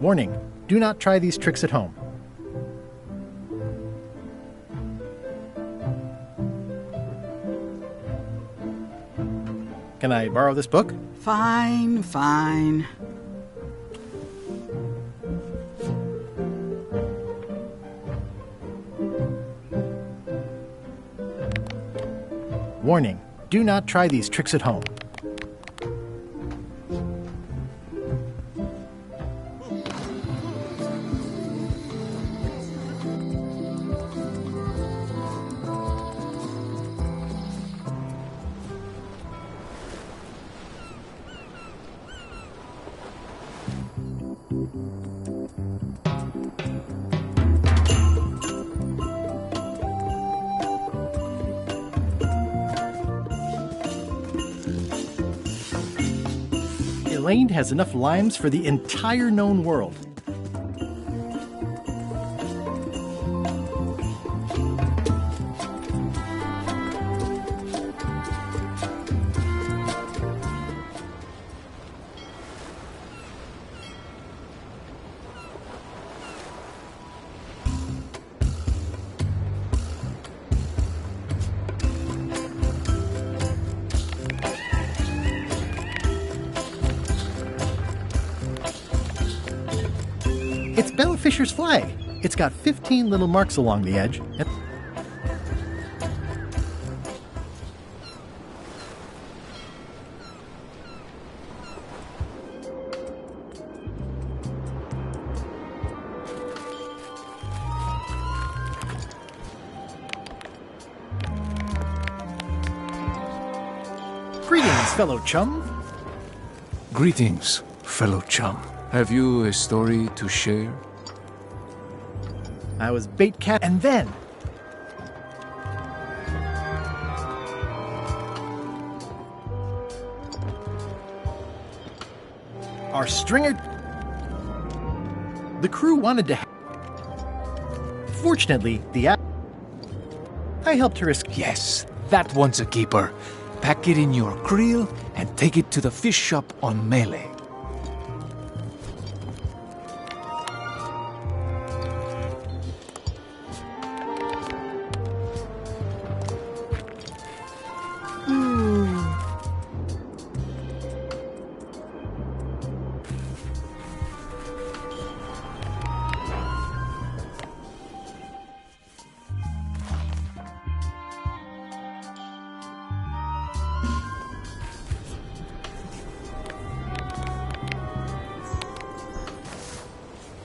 Warning, do not try these tricks at home. Can I borrow this book? Fine, fine. Warning, do not try these tricks at home. Elaine has enough limes for the entire known world. It's Bella Fisher's flag. It's got 15 little marks along the edge. Greetings, fellow chum. Greetings, fellow chum. Have you a story to share? I was bait cat, and then our stringer. The crew wanted to. Fortunately, I helped her escape. Yes, that one's a keeper. Pack it in your creel and take it to the fish shop on Melee.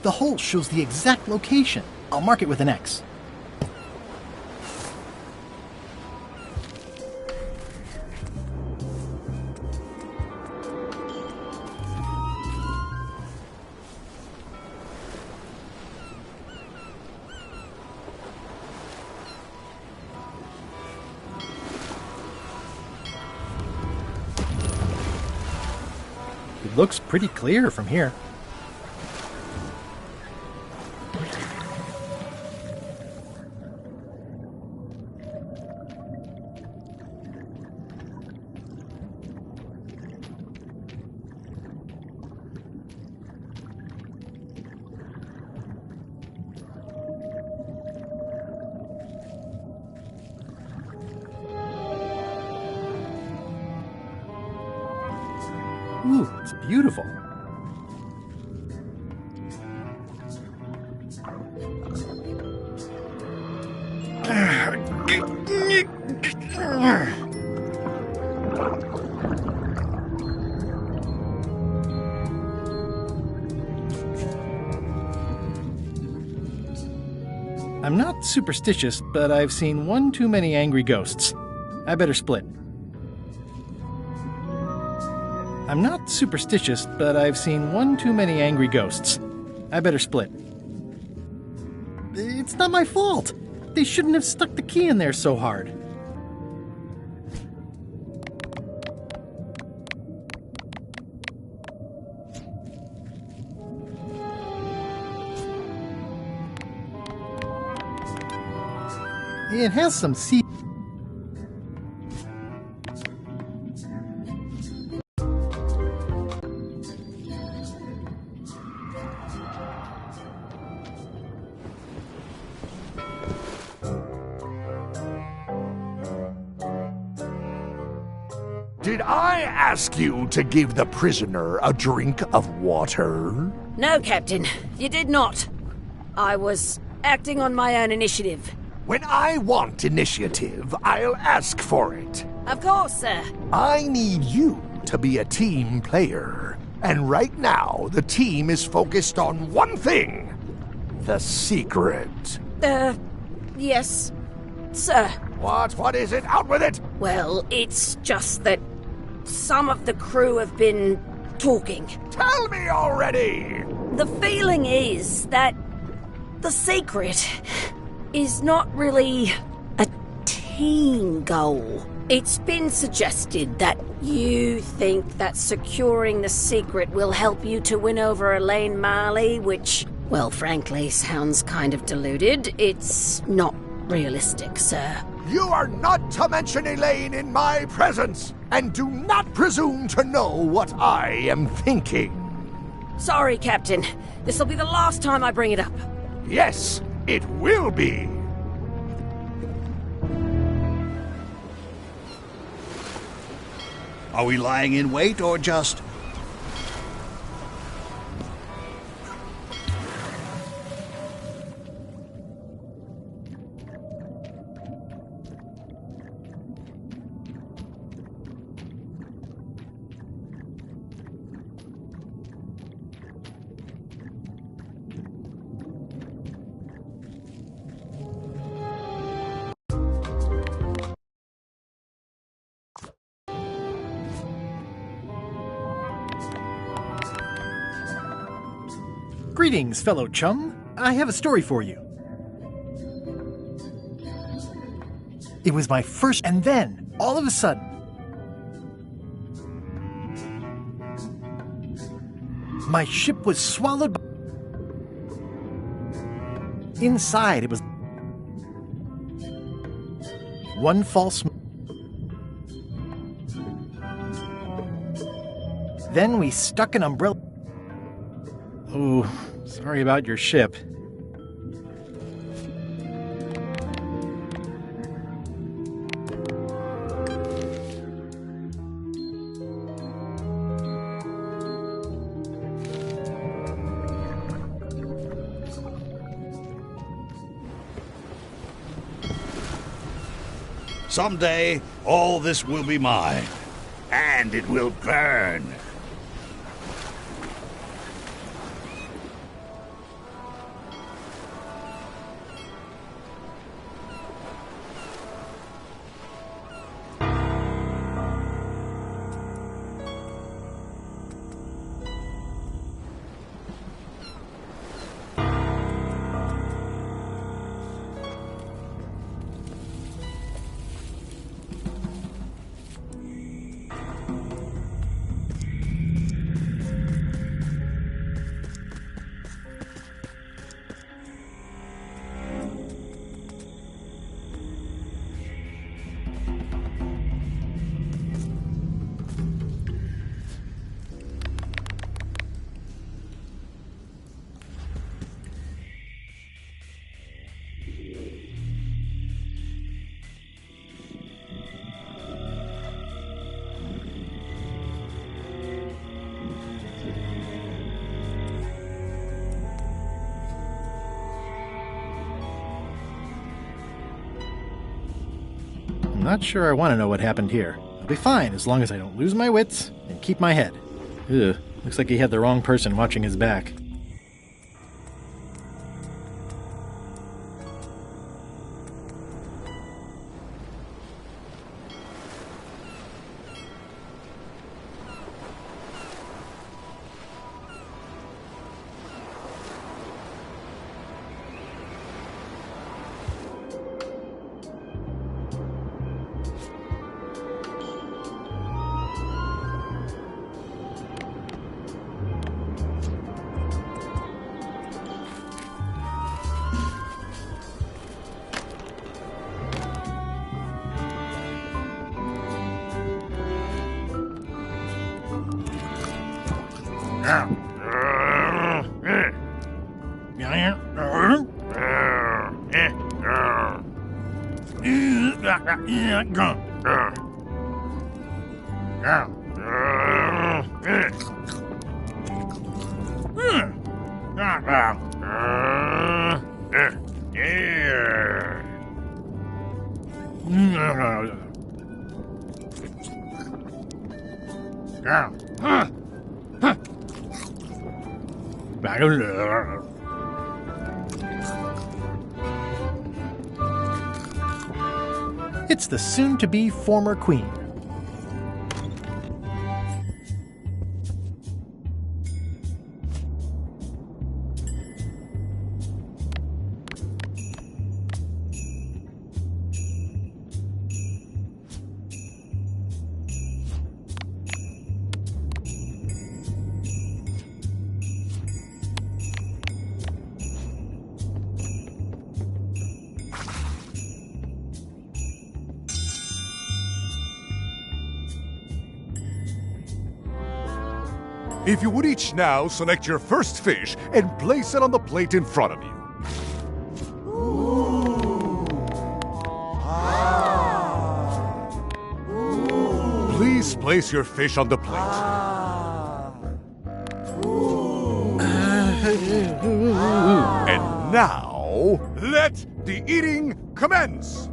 The hole shows the exact location. I'll mark it with an X. It looks pretty clear from here. Ooh, it's beautiful. I'm not superstitious, but I've seen one too many angry ghosts. I better split. I'm not superstitious, but I've seen one too many angry ghosts. I better split. It's not my fault. They shouldn't have stuck the key in there so hard. It has some sea. Did I ask you to give the prisoner a drink of water? No, Captain, you did not. I was acting on my own initiative. When I want initiative, I'll ask for it. Of course, sir. I need you to be a team player. And right now, the team is focused on one thing. The secret. Yes, sir. What is it? Out with it! Well, it's just that some of the crew have been talking. Tell me already! The feeling is that the secret is not really a team goal. It's been suggested that you think that securing the secret will help you to win over Elaine Marley, which, well, frankly, sounds kind of deluded. It's not realistic, sir. You are not to mention Elaine in my presence, and do not presume to know what I am thinking. Sorry, Captain. This'll be the last time I bring it up. Yes, it will be. Are we lying in wait or just... Greetings, fellow chum. I have a story for you. It was my first, and then, all of a sudden, my ship was swallowed by... Inside, it was... one false... Then we stuck an umbrella... Oh, sorry about your ship. Someday, all this will be mine, and it will burn. I'm not sure I want to know what happened here. I'll be fine as long as I don't lose my wits and keep my head. Ugh, looks like he had the wrong person watching his back. It's the soon-to-be former queen. If you would each now select your first fish and place it on the plate in front of you. Please place your fish on the plate. And now, let the eating commence!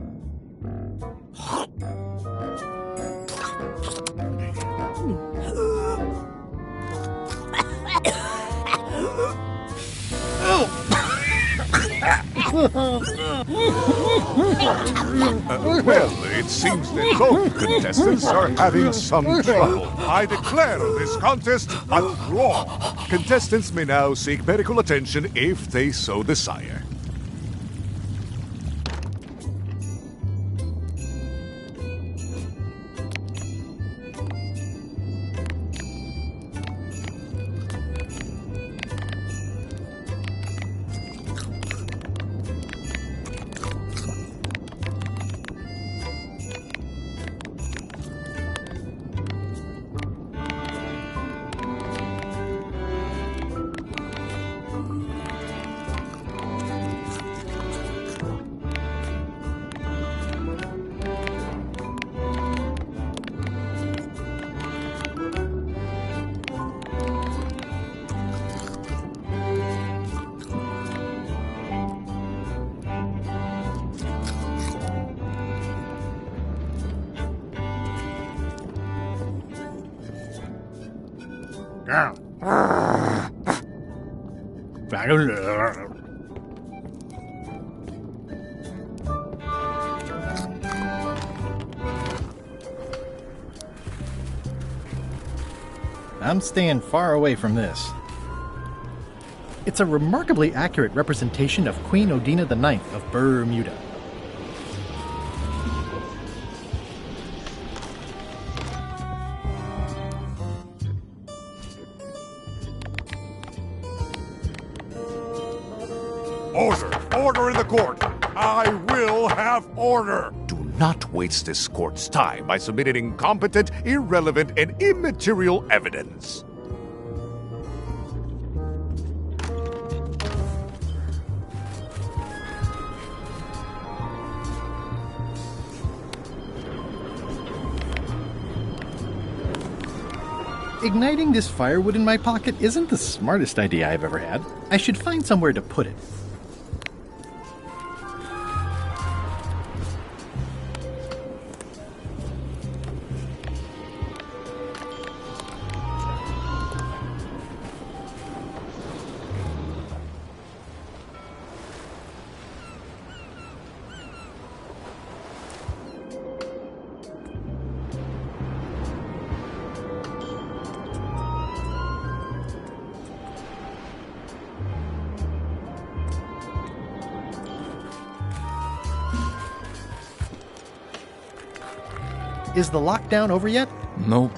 Well, it seems that both contestants are having some trouble. I declare this contest a draw. Contestants may now seek medical attention if they so desire. I'm staying far away from this. It's a remarkably accurate representation of Queen Odina IX of Bermuda. Order in the court! I will have order! Do not waste this court's time by submitting incompetent, irrelevant, and immaterial evidence. Igniting this firewood in my pocket isn't the smartest idea I've ever had. I should find somewhere to put it. Is the lockdown over yet? Nope.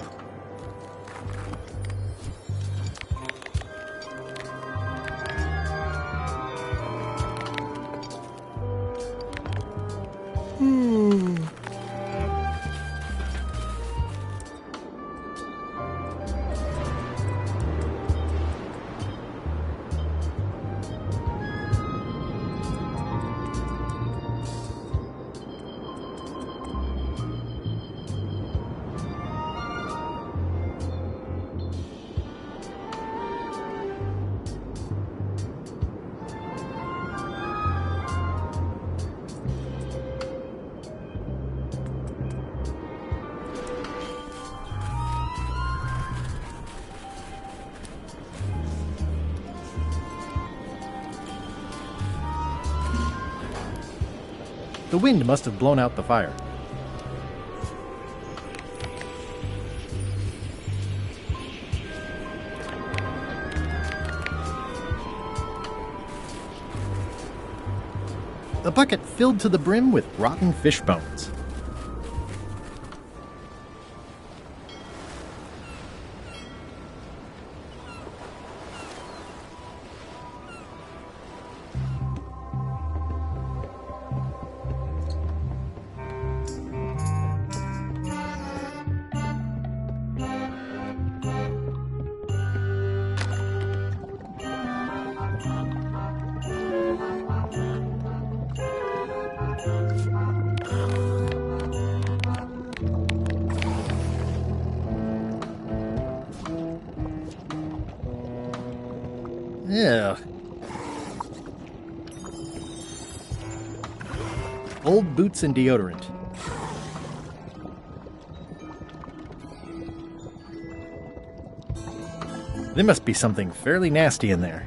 The wind must have blown out the fire. A bucket filled to the brim with rotten fish bones. Yeah. Old boots and deodorant. There must be something fairly nasty in there.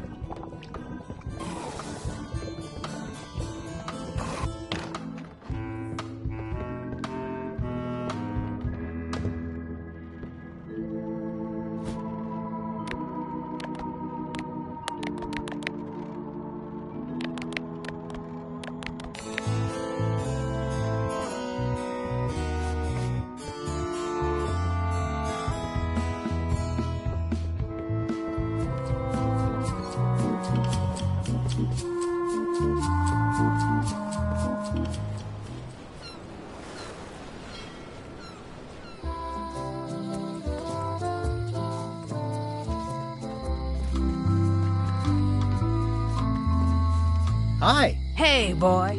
Hi. Hey, boy.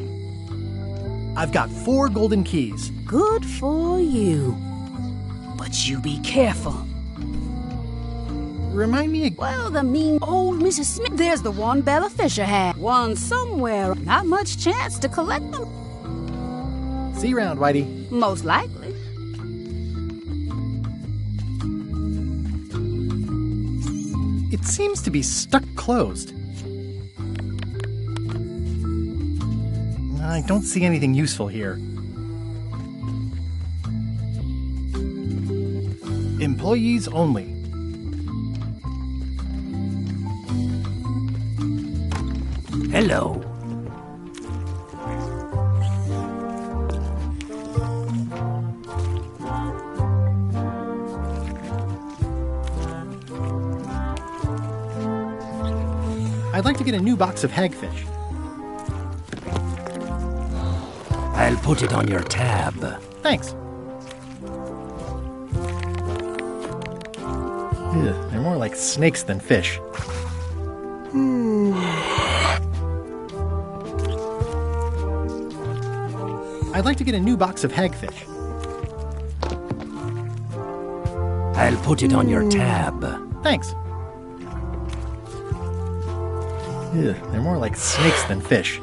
I've got 4 golden keys. Good for you. But you be careful. Remind me again. Well, the mean old Mrs. Smith. There's the one Bella Fisher had. One somewhere. Not much chance to collect them. See you around, Whitey. Most likely. It seems to be stuck closed. I don't see anything useful here. Employees only. Hello. I'd like to get a new box of hagfish. I'll put it on your tab. Thanks. Ugh, they're more like snakes than fish. I'd like to get a new box of hagfish. I'll put it on your tab. Thanks. Ugh, they're more like snakes than fish.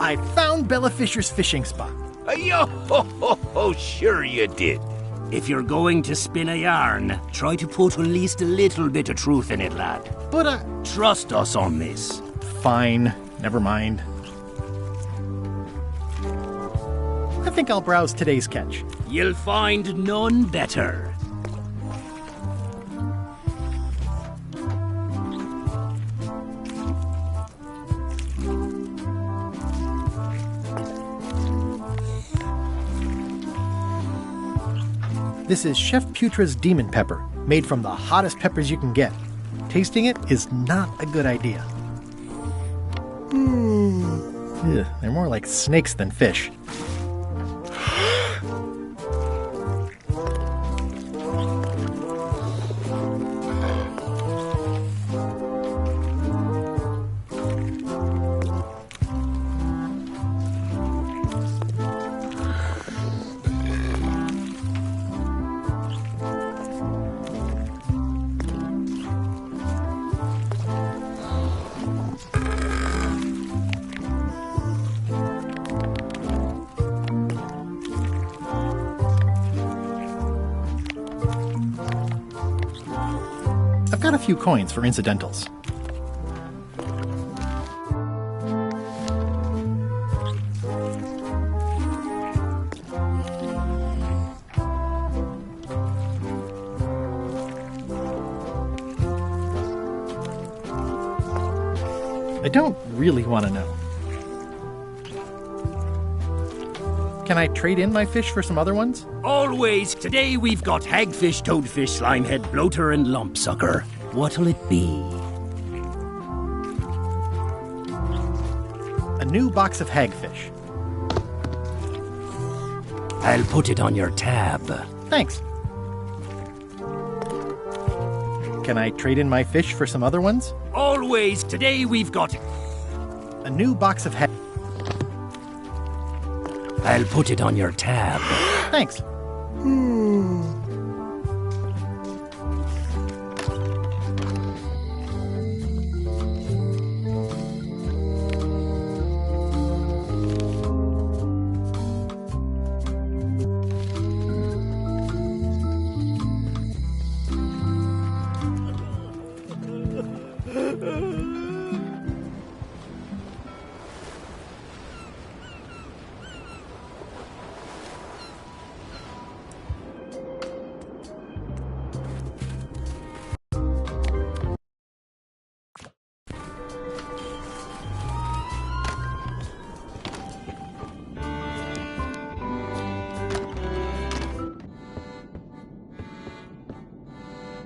I found Bella Fisher's fishing spot. Yo, sure you did. If you're going to spin a yarn, try to put at least a little bit of truth in it, lad. But trust us on this. Fine. Never mind. I think I'll browse today's catch. You'll find none better. This is Chef Putra's Demon Pepper, made from the hottest peppers you can get. Tasting it is not a good idea. Ugh, they're more like snakes than fish. I've got a few coins for incidentals. I don't really want to know. Can I trade in my fish for some other ones? Always. Today we've got hagfish, toadfish, slimehead, bloater, and lumpsucker. What'll it be? A new box of hagfish. I'll put it on your tab. Thanks. Can I trade in my fish for some other ones? Always. Today we've got a new box of hagfish. I'll put it on your tab. Thanks.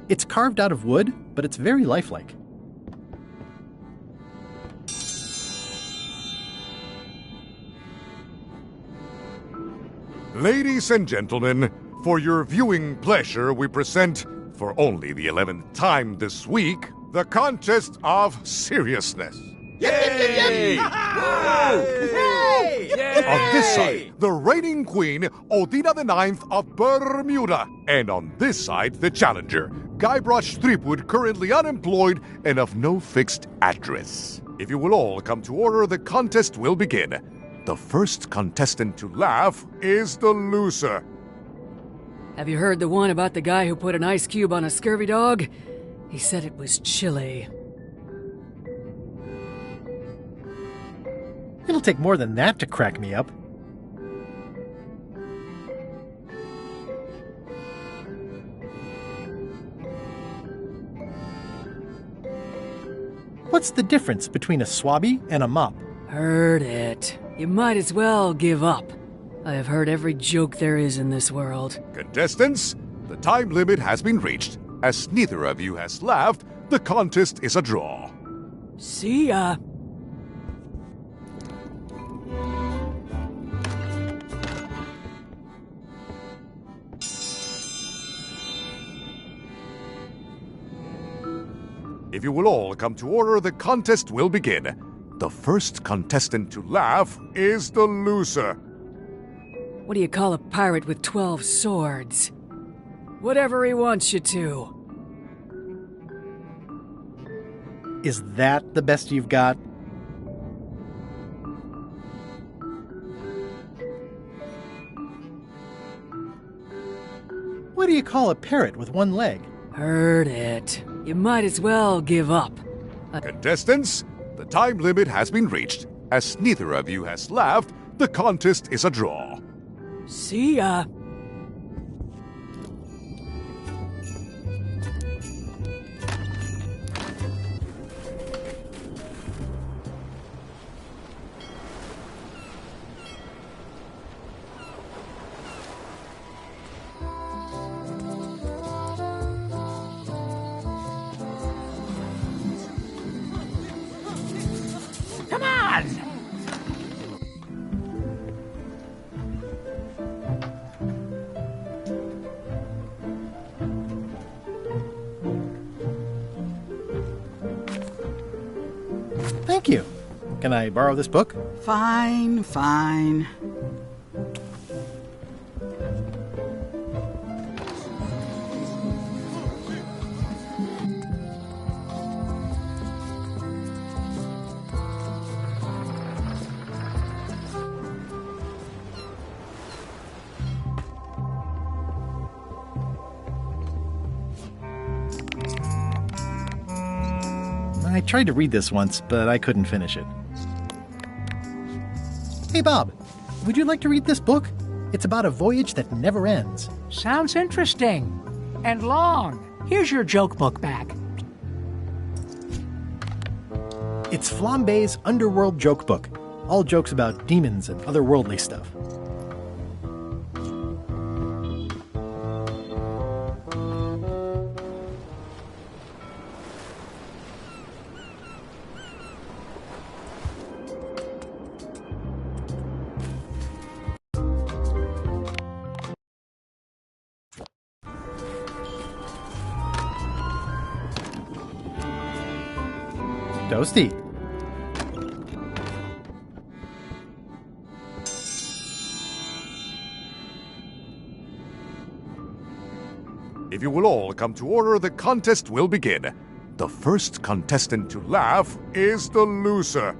It's carved out of wood, but it's very lifelike. Ladies and gentlemen, for your viewing pleasure, we present, for only the 11th time this week, the Contest of Seriousness. Yay! On this side, the reigning queen, Odina the Ninth of Bermuda. And on this side, the challenger, Guybrush Threepwood, currently unemployed and of no fixed address. If you will all come to order, the contest will begin. The first contestant to laugh is the loser. Have you heard the one about the guy who put an ice cube on a scurvy dog? He said it was chilly. It'll take more than that to crack me up. What's the difference between a swabby and a mop? Heard it. You might as well give up. I have heard every joke there is in this world. Contestants, the time limit has been reached. As neither of you has laughed, the contest is a draw. See ya. If you will all come to order, the contest will begin. The first contestant to laugh is the loser. What do you call a pirate with 12 swords? Whatever he wants you to. Is that the best you've got? What do you call a parrot with one leg? Heard it. You might as well give up. Contestants, the time limit has been reached. As neither of you has laughed, the contest is a draw. See ya. Come on! Thank you. Can I borrow this book? Fine, fine. I tried to read this once, but I couldn't finish it. Hey, Bob, would you like to read this book? It's about a voyage that never ends. Sounds interesting. And long. Here's your joke book back. It's Flambe's Underworld Joke Book. All jokes about demons and otherworldly stuff. Toasty. If you will all come to order, the contest will begin. The first contestant to laugh is the loser.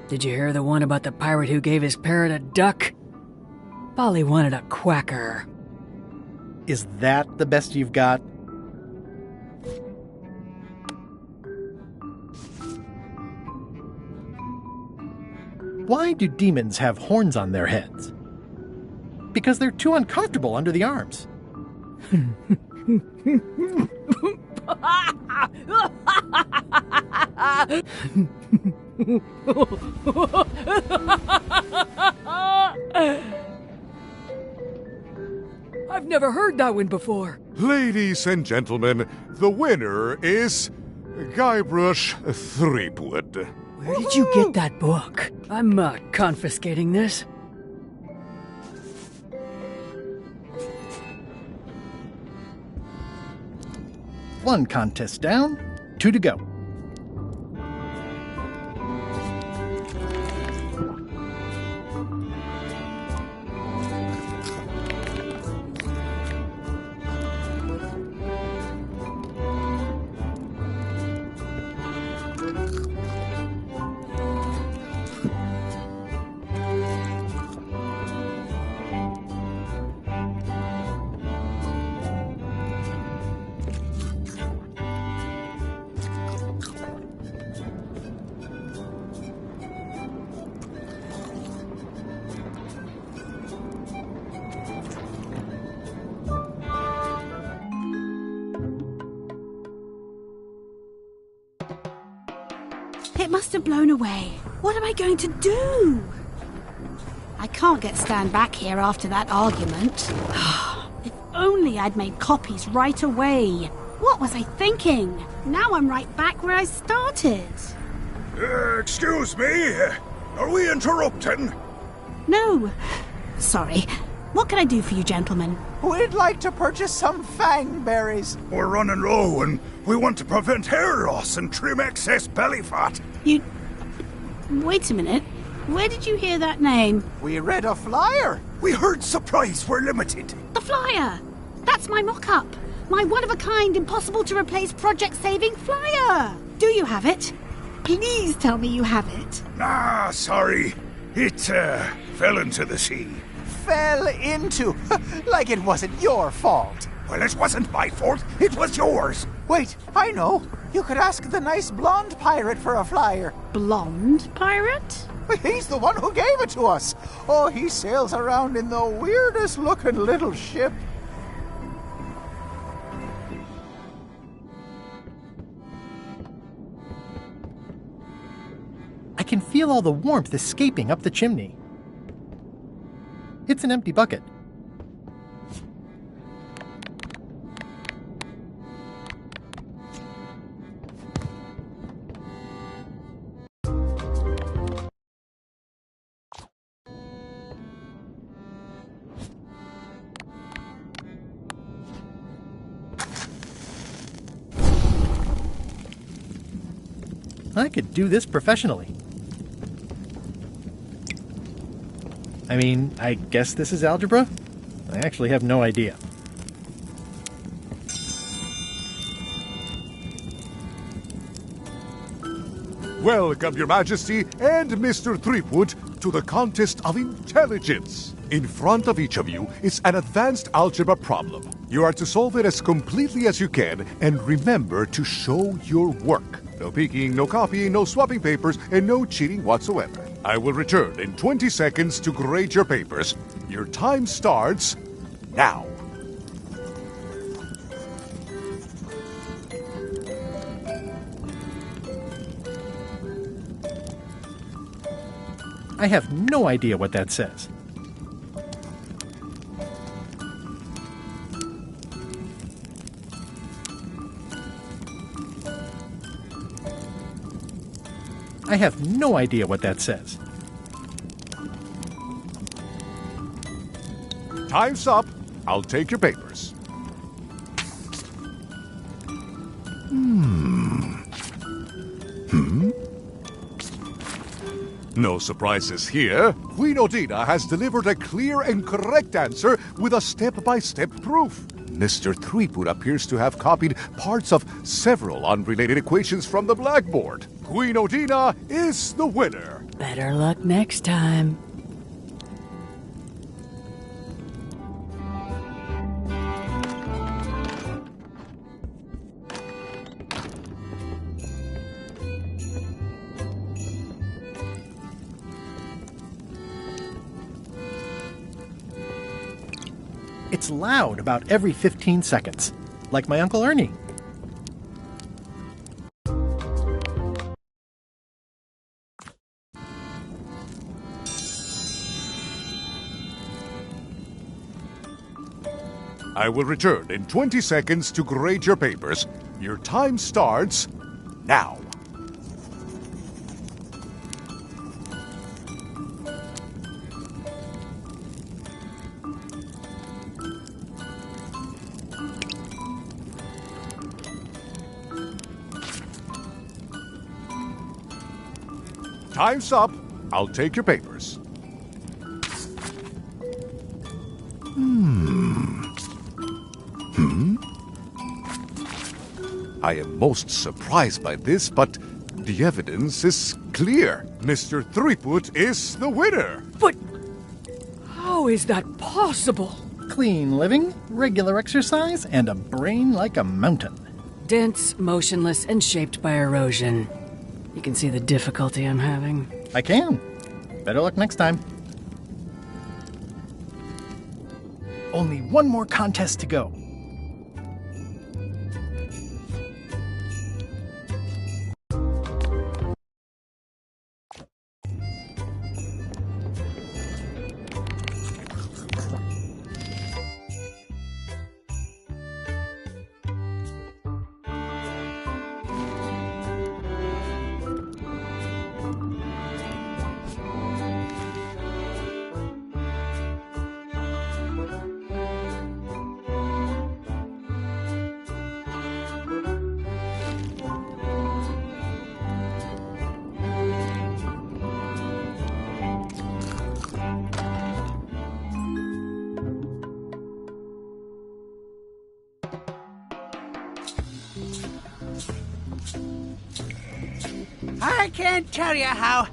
Did you hear the one about the pirate who gave his parrot a duck? Polly wanted a quacker. Is that the best you've got? Why do demons have horns on their heads? Because they're too uncomfortable under the arms. I've never heard that one before. Ladies and gentlemen, the winner is Guybrush Threepwood. Where did you get that book? I'm confiscating this. One contest down, 2 to go. It must have blown away. What am I going to do? I can't get Stan back here after that argument. If only I'd made copies right away. What was I thinking? Now I'm right back where I started. Excuse me? Are we interrupting? No. Sorry. What can I do for you, gentlemen? We'd like to purchase some fang berries. We're running low and we want to prevent hair loss and trim excess belly fat. You... Wait a minute. Where did you hear that name? We read a flyer. We heard supplies were limited. The flyer! That's my mock-up. My one-of-a-kind, impossible-to-replace project-saving flyer. Do you have it? Please tell me you have it. Ah, sorry. It, fell into the sea. Fell into? Like it wasn't your fault. Well, it wasn't my fault. It was yours. Wait, I know. You could ask the nice blonde pirate for a flyer. Blonde pirate? He's the one who gave it to us. Oh, he sails around in the weirdest-looking little ship. I can feel all the warmth escaping up the chimney. It's an empty bucket. I could do this professionally. I mean, I guess this is algebra? I actually have no idea. Welcome, Your Majesty and Mr. Threepwood, to the contest of intelligence. In front of each of you is an advanced algebra problem. You are to solve it as completely as you can, and remember to show your work. No peeking, no copying, no swapping papers, and no cheating whatsoever. I will return in 20 seconds to grade your papers. Your time starts now. I have no idea what that says. I have no idea what that says. Time's up. I'll take your papers. No surprises here. Queen Odina has delivered a clear and correct answer with a step-by-step proof. Mr. Threepwood appears to have copied parts of several unrelated equations from the blackboard. Queen Odina is the winner. Better luck next time. It's loud about every 15 seconds, like my Uncle Ernie. I will return in 20 seconds to grade your papers. Your time starts now. Time's up. I'll take your papers. I am most surprised by this, but the evidence is clear. Mr. Threepwood is the winner. But how is that possible? Clean living, regular exercise, and a brain like a mountain. Dense, motionless, and shaped by erosion. You can see the difficulty I'm having. I can. Better luck next time. Only one more contest to go. I can't tell you how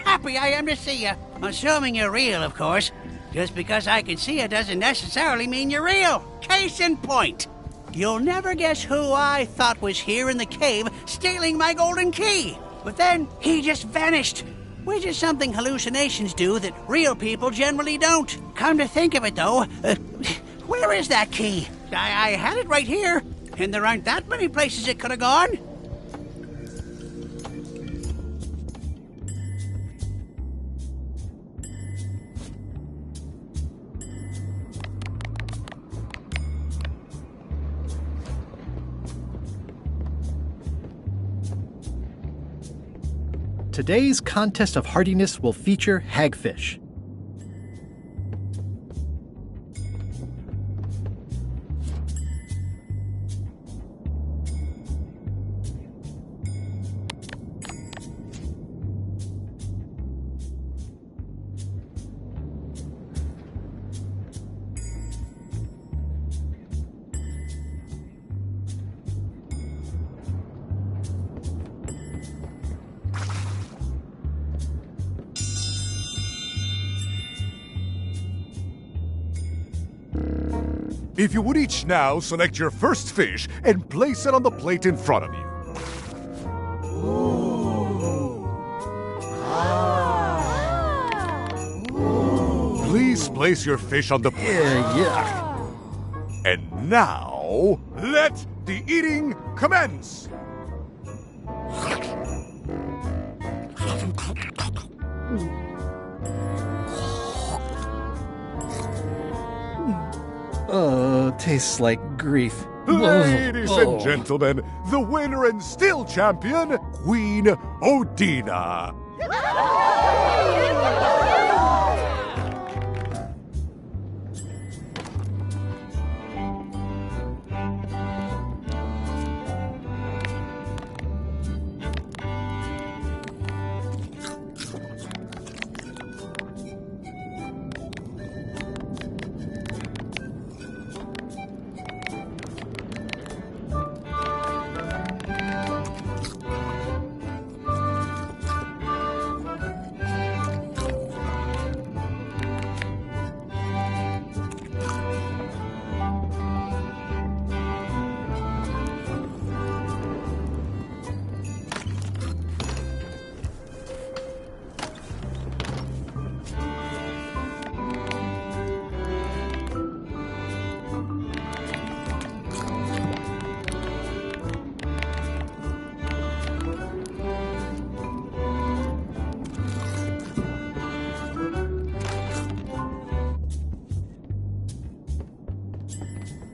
happy I am to see you. Assuming you're real, of course. Just because I can see you doesn't necessarily mean you're real. Case in point. You'll never guess who I thought was here in the cave stealing my golden key. But then he just vanished. Which is something hallucinations do that real people generally don't. Come to think of it, though, where is that key? I had it right here, and there aren't that many places it could have gone. Today's contest of hardiness will feature hagfish. If you would each now select your first fish and place it on the plate in front of you. Please place your fish on the plate. Yeah. And now, let the eating commence. Tastes like grief. Ladies and gentlemen, the winner and still champion, Queen Odina.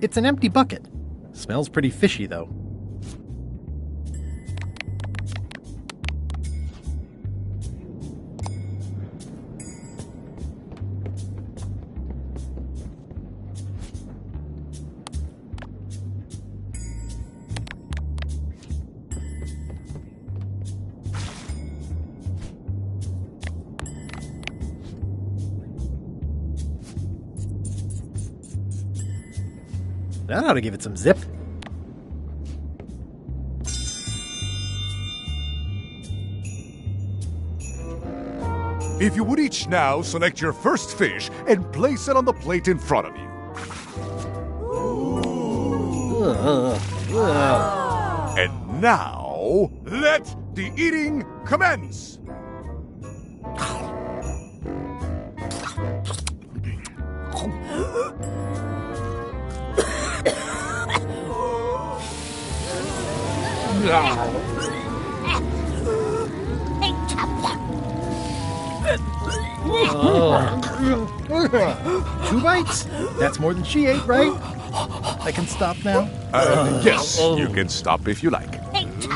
It's an empty bucket. Smells pretty fishy, though. That ought to give it some zip. If you would each now select your first fish and place it on the plate in front of you. And now, let the eating commence! Two bites? That's more than she ate, right? I can stop now? Yes, you can stop if you like.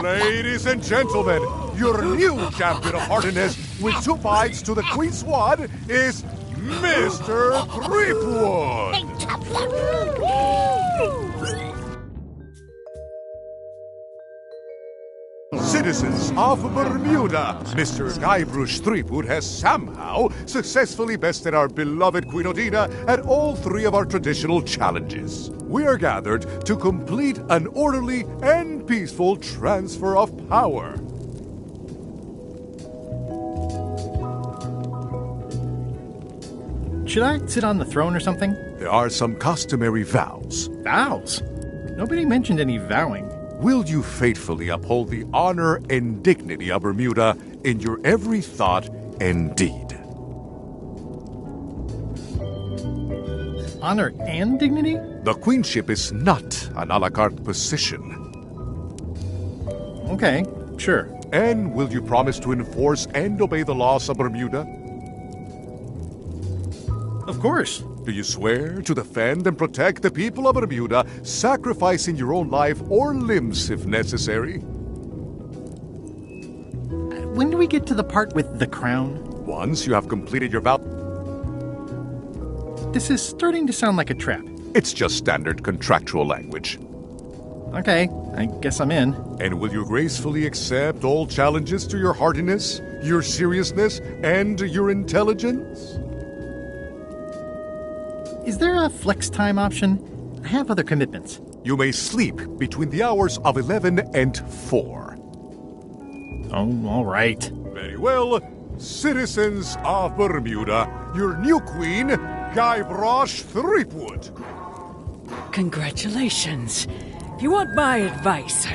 Ladies and gentlemen, your new champion of hardiness with 2 bites to the Queen Swan is Mr. Threepwood! Citizens of Bermuda, Mr. Guybrush Threepwood has somehow successfully bested our beloved Queen Odina at all 3 of our traditional challenges. We are gathered to complete an orderly and peaceful transfer of power. Should I sit on the throne or something? There are some customary vows. Vows? Nobody mentioned any vowing. Will you faithfully uphold the honor and dignity of Bermuda in your every thought and deed? Honor and dignity? The queenship is not an a la carte position. Okay, sure. And will you promise to enforce and obey the laws of Bermuda? Of course. Do you swear to defend and protect the people of Bermuda, sacrificing your own life or limbs if necessary? When do we get to the part with the crown? Once you have completed your vow. This is starting to sound like a trap. It's just standard contractual language. Okay, I guess I'm in. And will you gracefully accept all challenges to your hardiness, your seriousness, and your intelligence? Is there a flex time option? I have other commitments. You may sleep between the hours of 11 and 4. Oh, all right. Very well. Citizens of Bermuda, your new queen, Guybrush Threepwood. Congratulations. If you want my advice,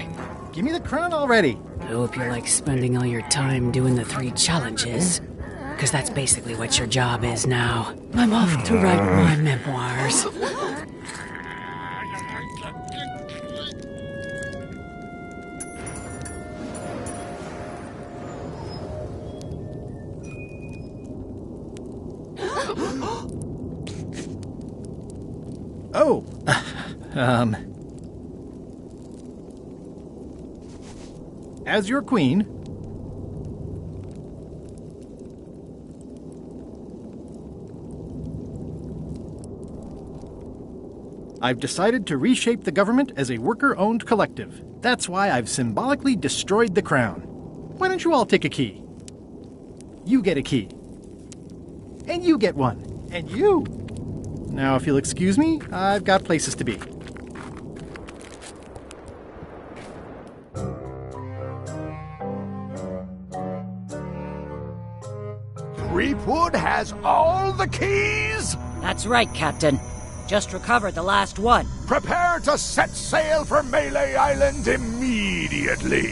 give me the crown already. I hope you like spending all your time doing the 3 challenges. Because that's basically what your job is now. I'm off to write my memoirs. Oh, as your queen, I've decided to reshape the government as a worker-owned collective. That's why I've symbolically destroyed the crown. Why don't you all take a key? You get a key. And you get one. And you. Now, if you'll excuse me, I've got places to be. Threepwood has all the keys? That's right, Captain. Just recovered the last one. Prepare to set sail for Melee Island immediately.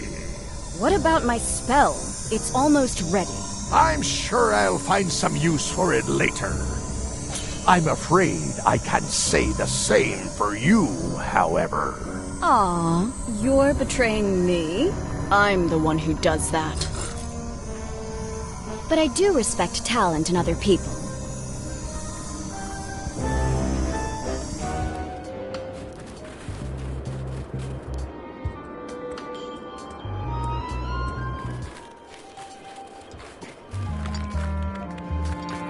What about my spell? It's almost ready. I'm sure I'll find some use for it later. I'm afraid I can't say the same for you, however. Aw, you're betraying me? I'm the one who does that. But I do respect talent in other people.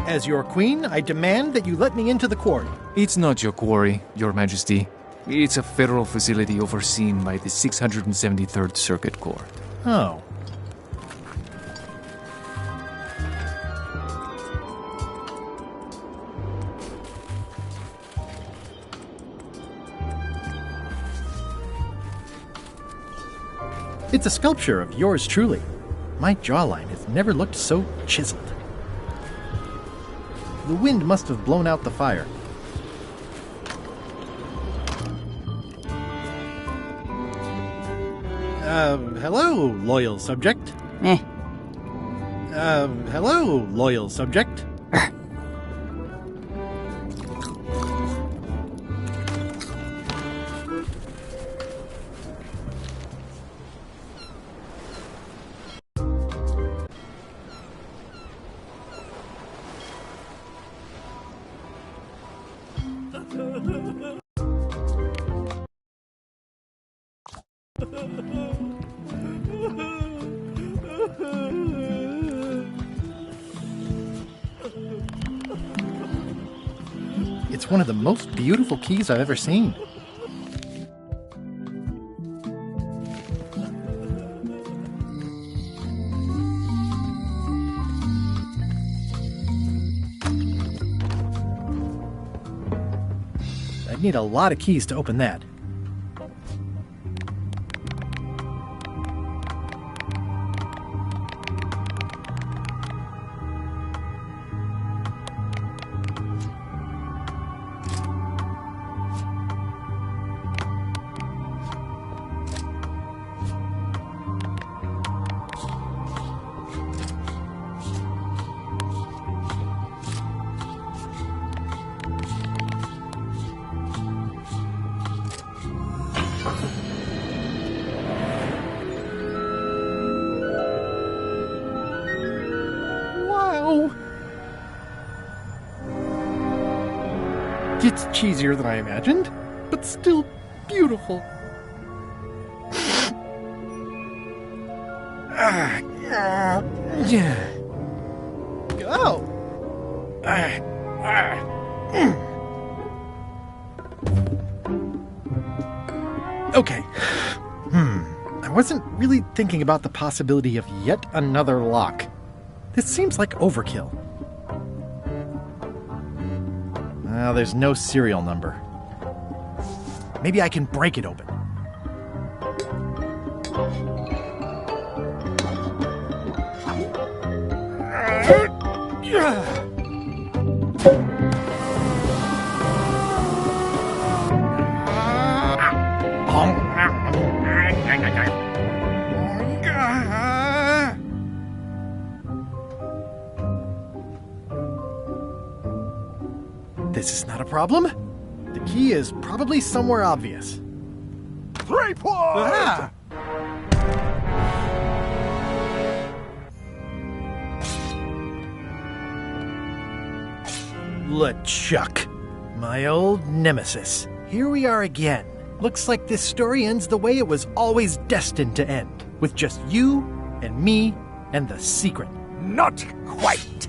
As your queen, I demand that you let me into the quarry. It's not your quarry, Your Majesty. It's a federal facility overseen by the 673rd Circuit Corps. Oh. It's a sculpture of yours truly. My jawline has never looked so chiseled. The wind must have blown out the fire. Hello, loyal subject. Hello, loyal subject. It's one of the most beautiful keys I've ever seen. I'd need a lot of keys to open that. It's cheesier than I imagined, but still beautiful. Yeah. Oh. Okay. I wasn't really thinking about the possibility of yet another lock. This seems like overkill. Well, there's no serial number. Maybe I can break it open. This is not a problem. The key is probably somewhere obvious. Threepwood! Ah! LeChuck. My old nemesis. Here we are again. Looks like this story ends the way it was always destined to end, with just you and me and the secret. Not quite.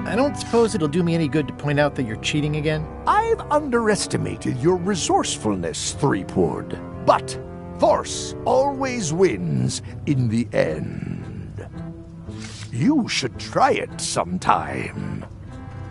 I don't suppose it'll do me any good to point out that you're cheating again? I've underestimated your resourcefulness, Threepwood. But force always wins in the end. You should try it sometime.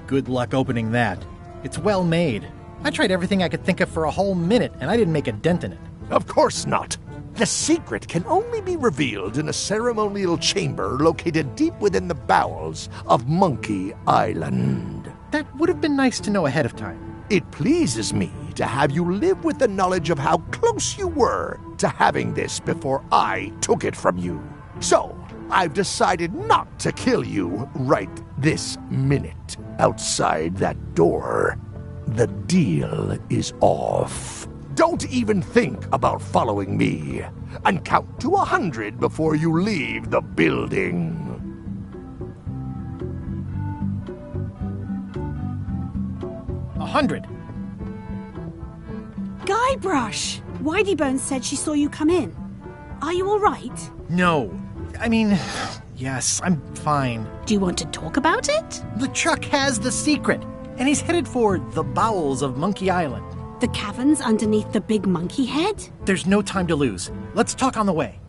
Good luck opening that. It's well made. I tried everything I could think of for a whole minute, and I didn't make a dent in it. Of course not. The secret can only be revealed in a ceremonial chamber located deep within the bowels of Monkey Island. That would have been nice to know ahead of time. It pleases me to have you live with the knowledge of how close you were to having this before I took it from you. So, I've decided not to kill you right this minute. Outside that door, the deal is off. Don't even think about following me, and count to 100 before you leave the building. 100. Guybrush! Whiteybones said she saw you come in. Are you all right? No. I mean, yes, I'm fine. Do you want to talk about it? LeChuck has the secret, and he's headed for the bowels of Monkey Island. The caverns underneath the big monkey head? There's no time to lose. Let's talk on the way.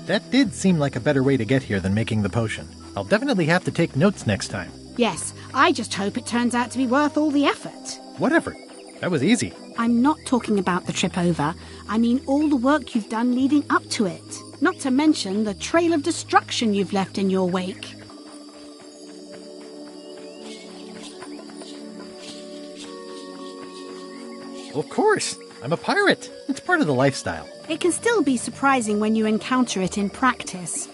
That did seem like a better way to get here than making the potion. I'll definitely have to take notes next time. Yes, I just hope it turns out to be worth all the effort. What effort? That was easy. I'm not talking about the trip over. I mean all the work you've done leading up to it. Not to mention the trail of destruction you've left in your wake. Of course. I'm a pirate. It's part of the lifestyle. It can still be surprising when you encounter it in practice.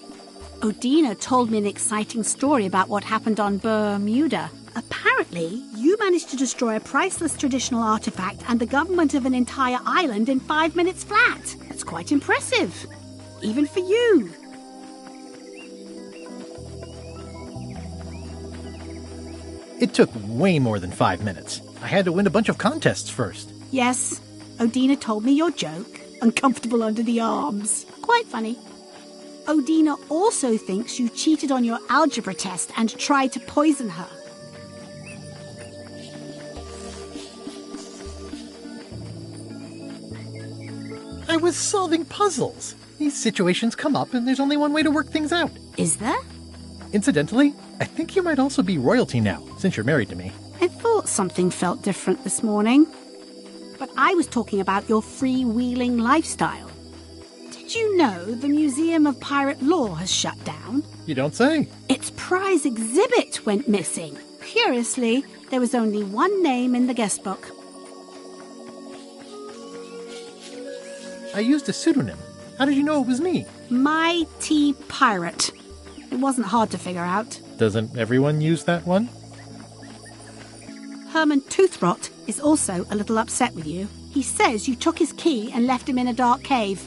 Odina told me an exciting story about what happened on Bermuda. Apparently, you managed to destroy a priceless traditional artifact and the government of an entire island in 5 minutes flat. That's quite impressive. Even for you. It took way more than 5 minutes. I had to win a bunch of contests first. Yes, Odina told me your joke. Uncomfortable under the arms. Quite funny. Odina also thinks you cheated on your algebra test and tried to poison her. I was solving puzzles. These situations come up and there's only one way to work things out. Is there? Incidentally, I think you might also be royalty now, since you're married to me. I thought something felt different this morning. But I was talking about your freewheeling lifestyle. Did you know the Museum of Pirate Lore has shut down? You don't say. Its prize exhibit went missing. Curiously, there was only one name in the guest book. I used a pseudonym. How did you know it was me? Mighty Pirate. It wasn't hard to figure out. Doesn't everyone use that one? Herman Toothrot is also a little upset with you. He says you took his key and left him in a dark cave.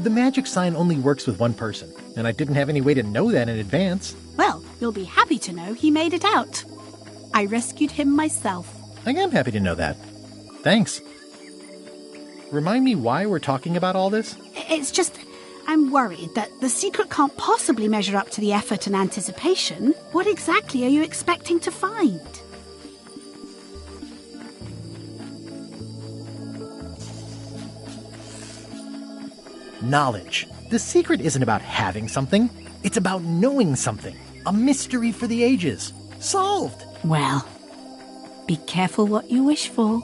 The magic sign only works with one person, and I didn't have any way to know that in advance. Well, you'll be happy to know he made it out. I rescued him myself. I am happy to know that. Thanks. Remind me why we're talking about all this? It's just, I'm worried that the secret can't possibly measure up to the effort and anticipation. What exactly are you expecting to find? Knowledge. The secret isn't about having something. It's about knowing something. A mystery for the ages. Solved. Well, be careful what you wish for.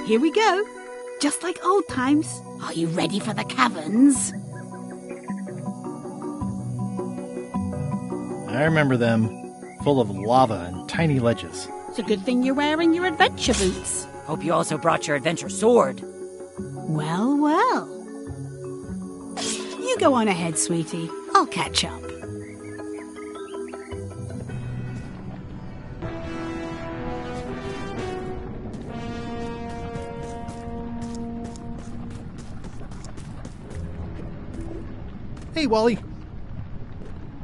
Here we go. Just like old times. Are you ready for the caverns? I remember them. Full of lava and tiny ledges. It's a good thing you're wearing your adventure boots. Hope you also brought your adventure sword. Well, well. You go on ahead, sweetie. I'll catch up. Hey, Wally.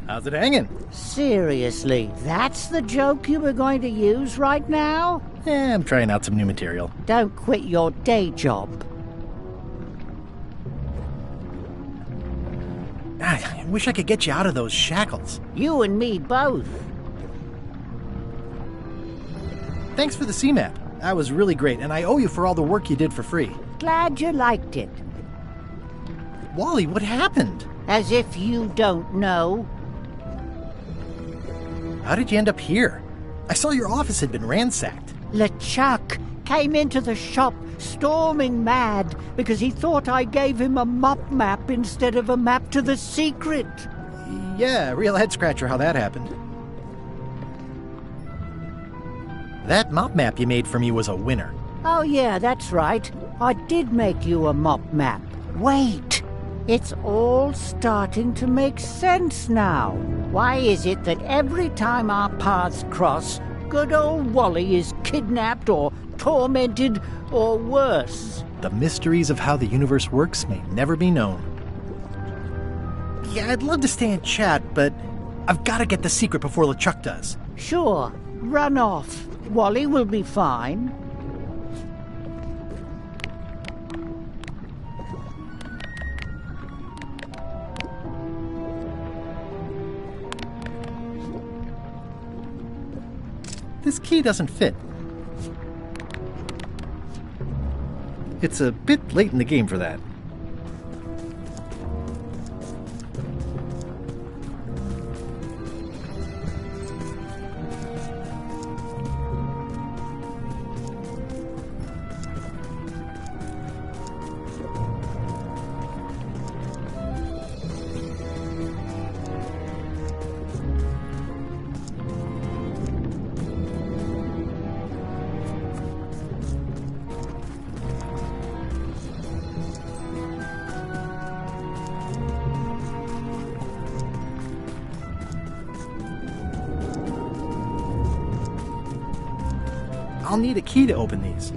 How's it hanging? Seriously, that's the joke you were going to use right now? I'm trying out some new material. Don't quit your day job. I wish I could get you out of those shackles. You and me both. Thanks for the C-map. That was really great, and I owe you for all the work you did for free. Glad you liked it. Wally, what happened? As if you don't know. How did you end up here? I saw your office had been ransacked. LeChuck came into the shop storming mad because he thought I gave him a mop map instead of a map to the secret. Yeah, real head-scratcher how that happened. That mop map you made for me was a winner. Oh yeah, that's right. I did make you a mop map. Wait! It's all starting to make sense now. Why is it that every time our paths cross, good old Wally is kidnapped or tormented or worse? The mysteries of how the universe works may never be known. Yeah, I'd love to stay and chat, but I've got to get the secret before LeChuck does. Sure, run off. Wally will be fine. This key doesn't fit. It's a bit late in the game for that. I'll need a key to open these.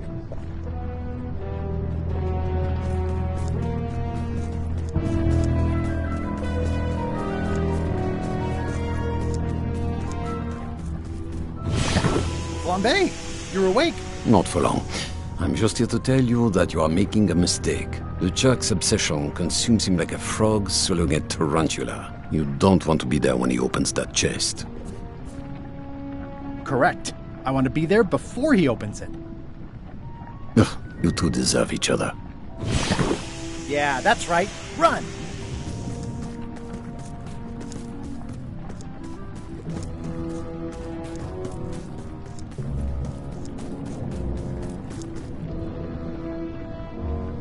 Flambe, you're awake. Not for long. I'm just here to tell you that you are making a mistake. LeChuck's obsession consumes him like a frog swallowing a tarantula. You don't want to be there when he opens that chest. Correct. I want to be there before he opens it. Ugh, you two deserve each other. Yeah, that's right. Run!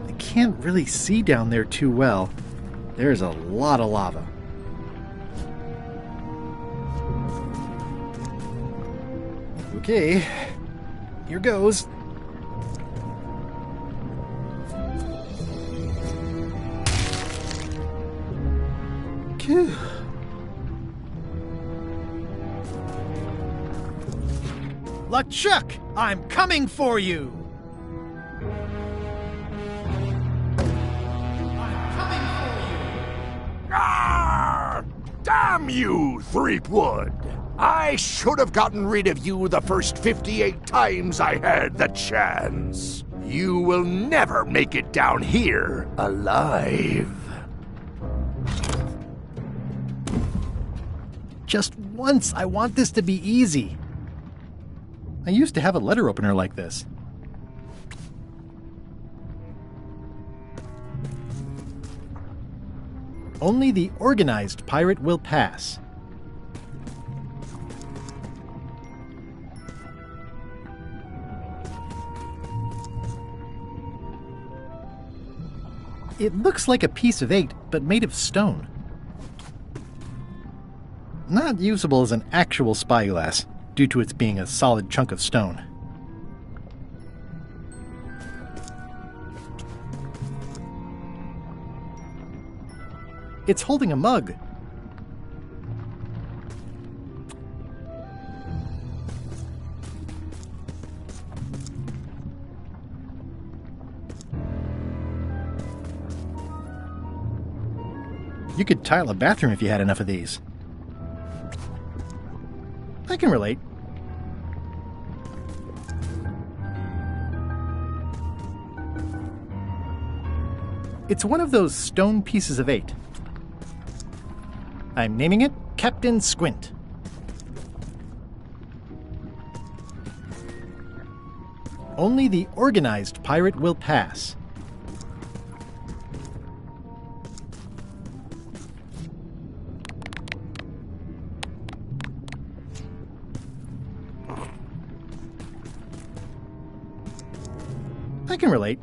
I can't really see down there too well. There's a lot of lava. Okay, here goes. Phew. LeChuck, I'm coming for you! Ah! Damn you, Threepwood! I should have gotten rid of you the first 58 times I had the chance. You will never make it down here alive. Just once, I want this to be easy. I used to have a letter opener like this. Only the organized pirate will pass. It looks like a piece of 8, but made of stone. Not usable as an actual spyglass, due to its being a solid chunk of stone. It's holding a mug. You could tile a bathroom if you had enough of these. I can relate. It's one of those stone pieces of 8. I'm naming it Captain Squint. Only the organized pirate will pass. I can relate.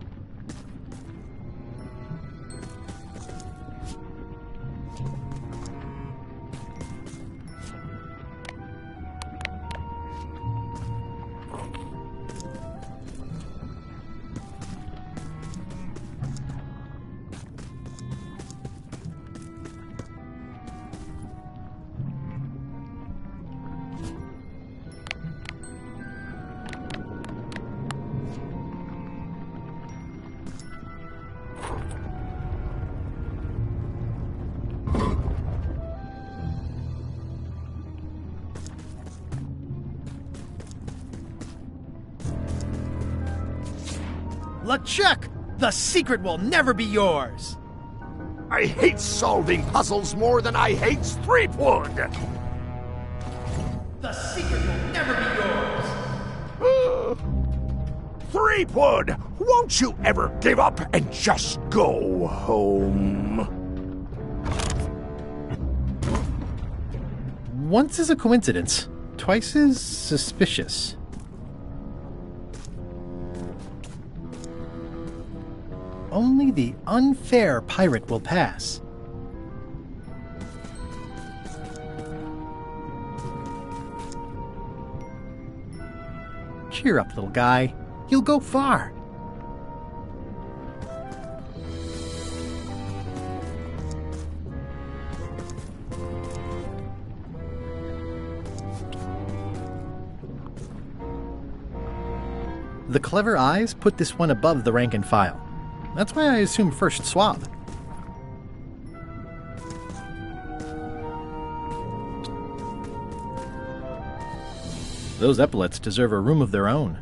LeChuck! The secret will never be yours! I hate solving puzzles more than I hate Threepwood! The secret will never be yours! Threepwood! Won't you ever give up and just go home? Once is a coincidence, twice is suspicious. Only the unfair pirate will pass. Cheer up, little guy. You'll go far. The clever eyes put this one above the rank and file. That's why I assume first swab. Those epaulets deserve a room of their own.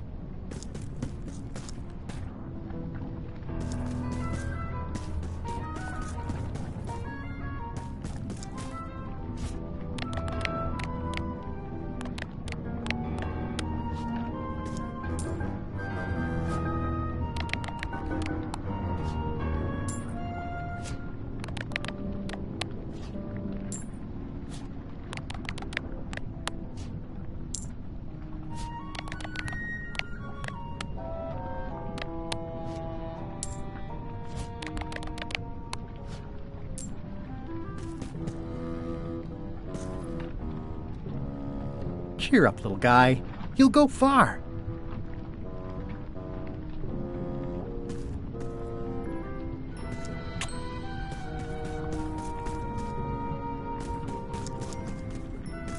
Cheer up, little guy. You'll go far.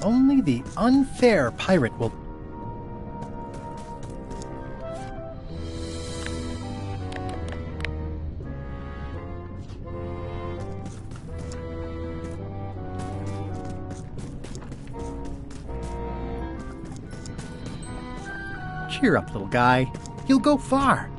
Only the unfair pirate will... Cheer up, little guy. You'll go far.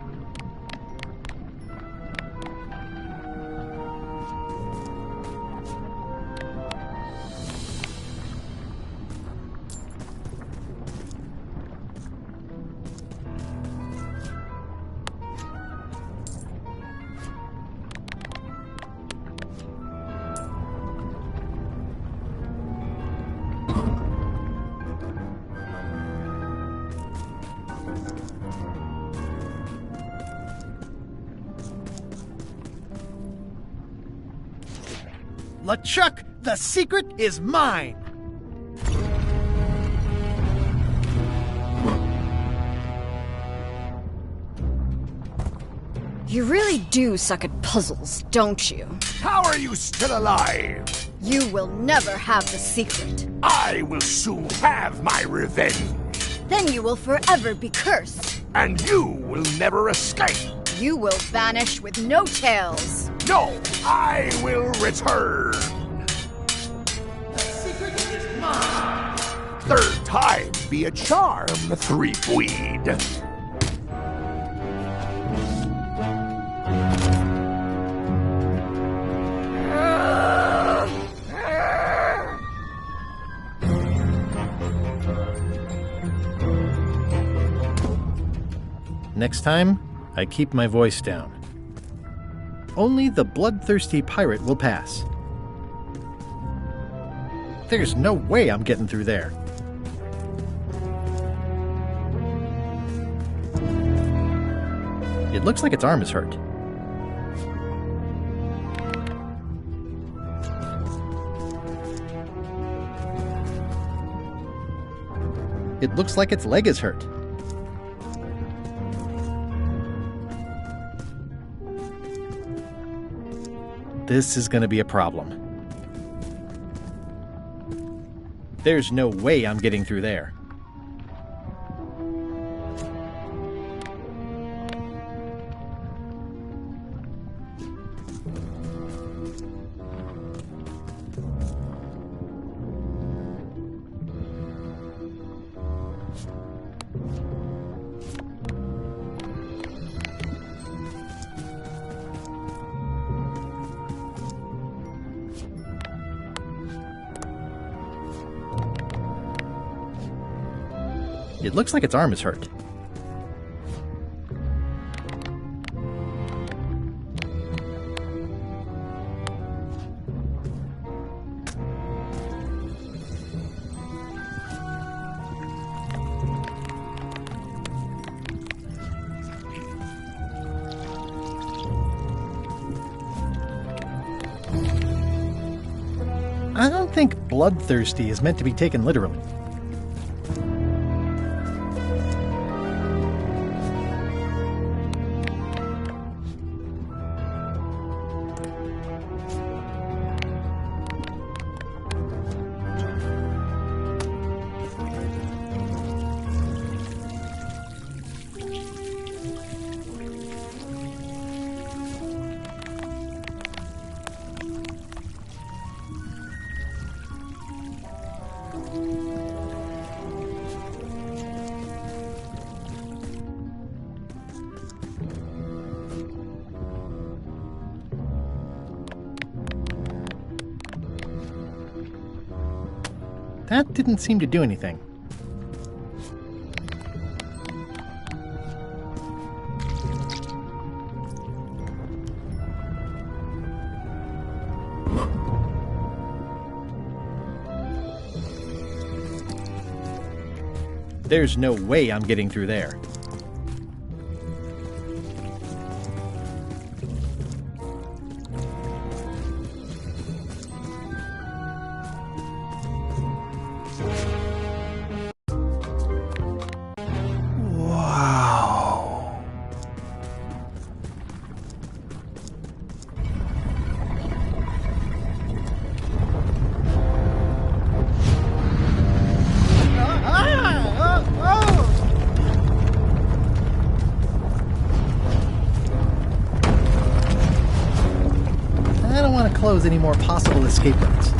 LeChuck, the secret is mine! You really do suck at puzzles, don't you? How are you still alive? You will never have the secret. I will soon have my revenge. Then you will forever be cursed. And you will never escape. You will vanish with no tails. No, I will return. Third time be a charm, Threepweed. Next time, I keep my voice down. Only the bloodthirsty pirate will pass. There's no way I'm getting through there. It looks like its arm is hurt. It looks like its leg is hurt. This is going to be a problem. There's no way I'm getting through there. It looks like its arm is hurt. I don't think bloodthirsty is meant to be taken literally. That didn't seem to do anything. There's no way I'm getting through there. Close any more possible escape routes.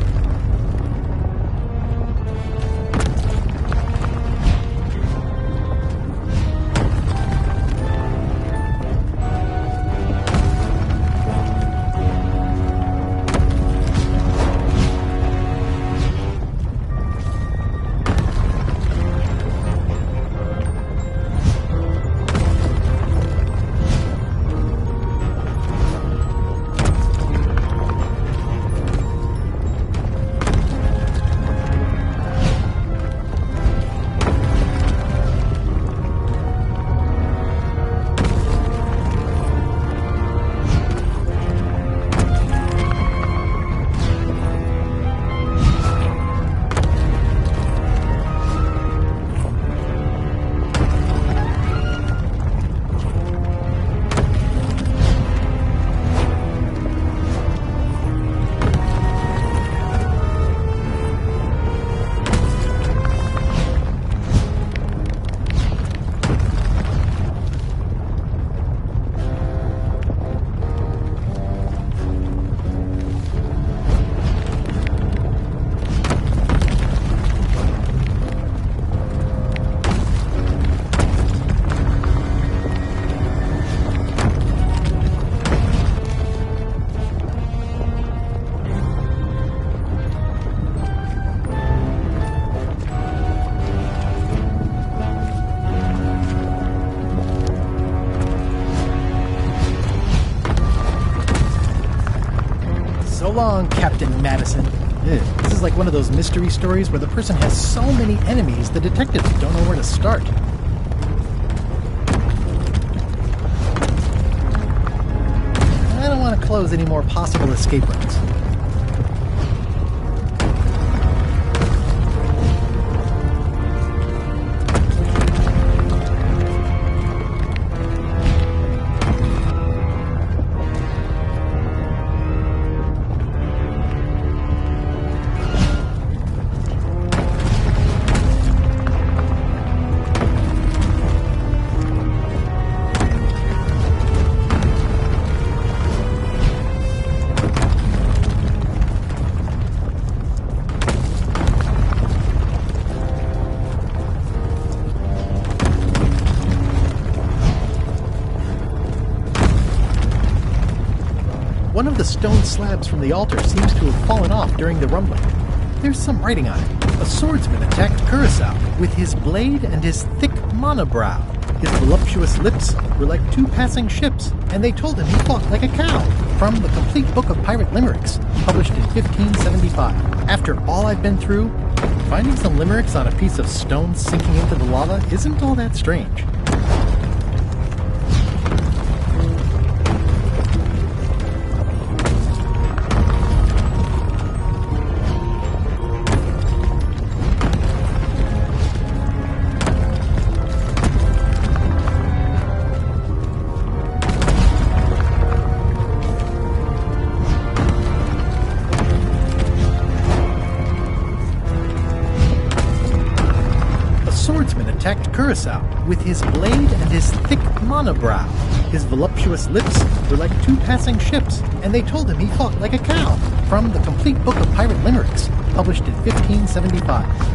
So long, Captain Madison. This is like one of those mystery stories where the person has so many enemies the detectives don't know where to start. I don't want to close any more possible escape routes. One of the stone slabs from the altar seems to have fallen off during the rumbling. There's some writing on it. A swordsman attacked Curacao with his blade and his thick monobrow. His voluptuous lips were like two passing ships, and they told him he fought like a cow. From the Complete Book of Pirate Limericks, published in 1575. After all I've been through, finding some limericks on a piece of stone sinking into the lava isn't all that strange. Attacked Curacao with his blade and his thick monobrow. His voluptuous lips were like two passing ships, and they told him he fought like a cow. From the Complete Book of Pirate Limericks, published in 1575.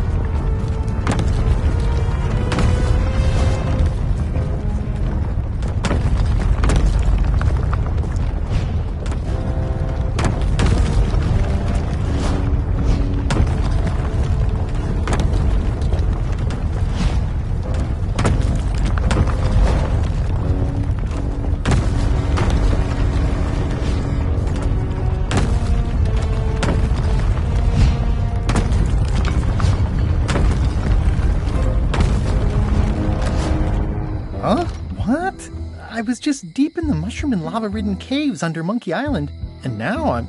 Huh? What? I was just deep in the mushroom and lava-ridden caves under Monkey Island, and now I'm...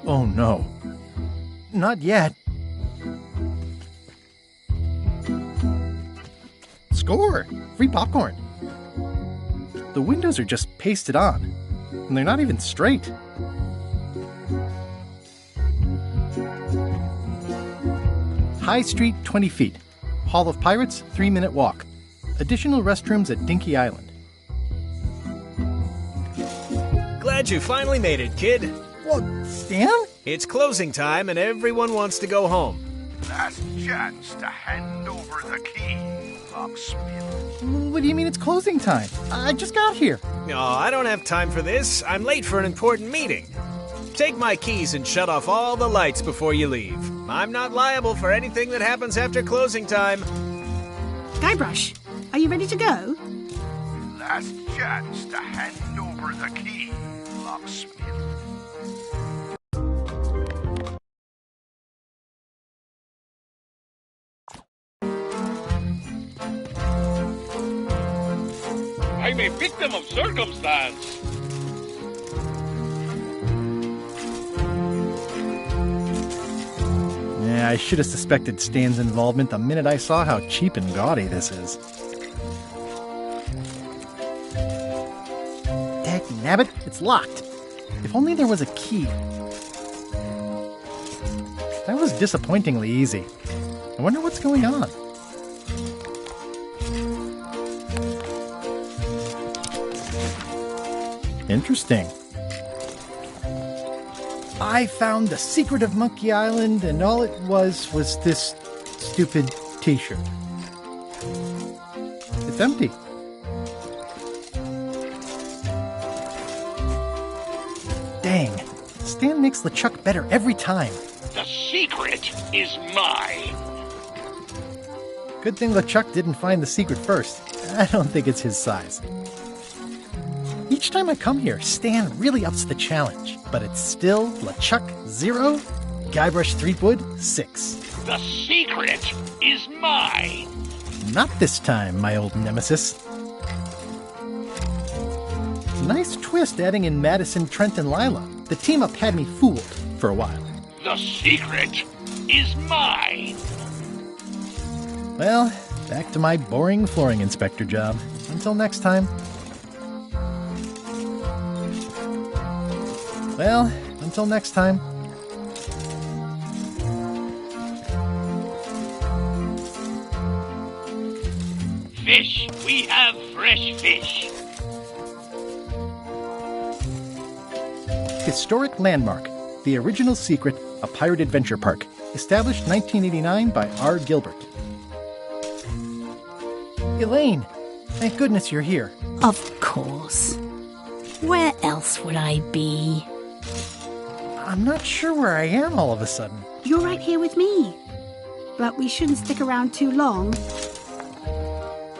Oh no. Not yet. Score! Free popcorn. The windows are just pasted on, and they're not even straight. High Street, 20 feet. Hall of Pirates, 3-minute walk. Additional restrooms at Dinky Island. Glad you finally made it, kid. What, Stan? It's closing time and everyone wants to go home. Last chance to hand over the key, locksmith. What do you mean it's closing time? I just got here. No, I don't have time for this. I'm late for an important meeting. Take my keys and shut off all the lights before you leave. I'm not liable for anything that happens after closing time. Guybrush, are you ready to go? Last chance to hand over the key, locksmith. I'm a victim of circumstance. Yeah, I should have suspected Stan's involvement the minute I saw how cheap and gaudy this is. Dagnabbit, it's locked. If only there was a key. That was disappointingly easy. I wonder what's going on. Interesting. I found the secret of Monkey Island, and all it was this stupid t-shirt. It's empty. Dang. Stan makes LeChuck better every time. The secret is mine. Good thing LeChuck didn't find the secret first. I don't think it's his size. He Each time I come here, Stan really ups the challenge, but it's still LeChuck 0, Guybrush Threepwood 6. The secret is mine. Not this time, my old nemesis. Nice twist adding in Madison, Trent, and Lila. The team-up had me fooled for a while. The secret is mine. Well, back to my boring flooring inspector job. Until next time. Well, until next time. Fish, we have fresh fish. Historic landmark, the original secret, a pirate adventure park, established 1989 by R. Gilbert. Elaine, thank goodness you're here. Of course. Where else would I be? I'm not sure where I am all of a sudden. You're right here with me. But we shouldn't stick around too long.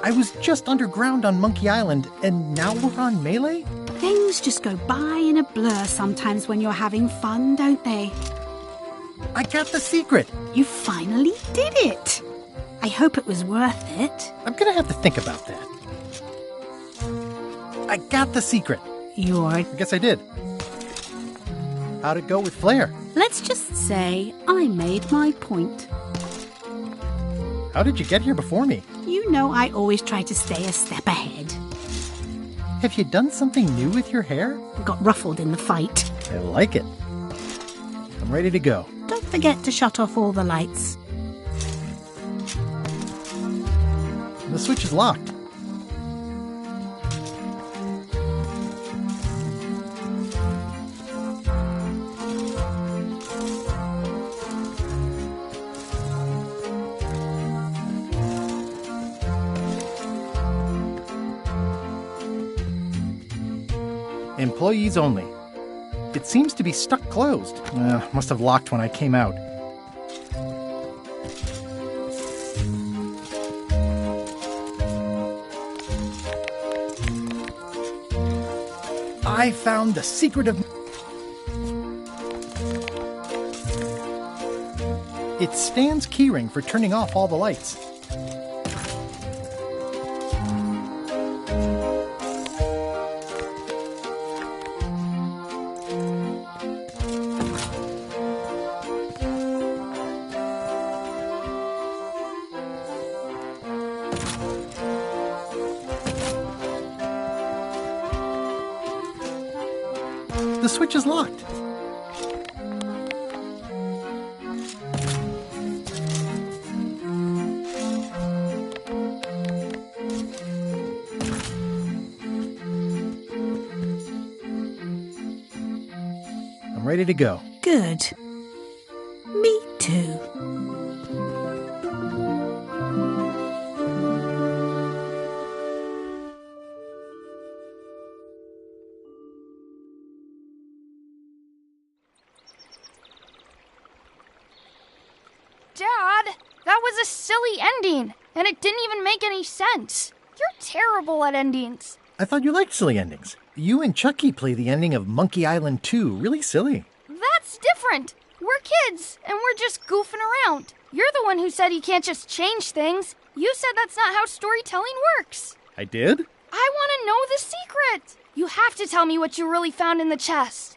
I was just underground on Monkey Island, and now we're on Melee? Things just go by in a blur sometimes when you're having fun, don't they? I got the secret! You finally did it! I hope it was worth it. I'm gonna have to think about that. I got the secret. I guess I did. How'd it go with Flair? Let's just say I made my point. How did you get here before me? You know I always try to stay a step ahead. Have you done something new with your hair? Got ruffled in the fight. I like it. I'm ready to go. Don't forget to shut off all the lights. The switch is locked. Employees only. It seems to be stuck closed. Must have locked when I came out. I found the secret of... It's Stan's keyring for turning off all the lights. The switch is locked. I'm ready to go. Good. Me too. Dad, that was a silly ending, and it didn't even make any sense. You're terrible at endings. I thought you liked silly endings. You and Chucky play the ending of Monkey Island 2 really silly. That's different. We're kids, and we're just goofing around. You're the one who said you can't just change things. You said that's not how storytelling works. I did? I want to know the secret. You have to tell me what you really found in the chest.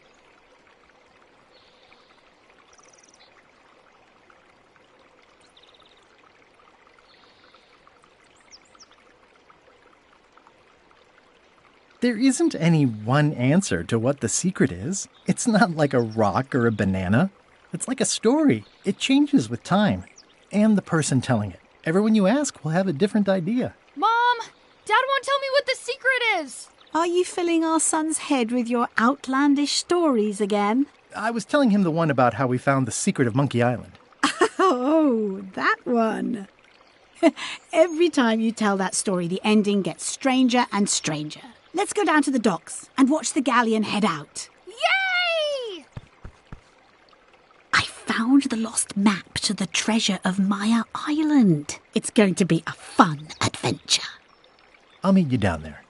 There isn't any one answer to what the secret is. It's not like a rock or a banana. It's like a story. It changes with time and the person telling it. Everyone you ask will have a different idea. Mom, Dad won't tell me what the secret is. Are you filling our son's head with your outlandish stories again? I was telling him the one about how we found the secret of Monkey Island. Oh, that one. Every time you tell that story, the ending gets stranger and stranger. Let's go down to the docks and watch the galleon head out. Yay! I found the lost map to the treasure of Maya Island. It's going to be a fun adventure. I'll meet you down there.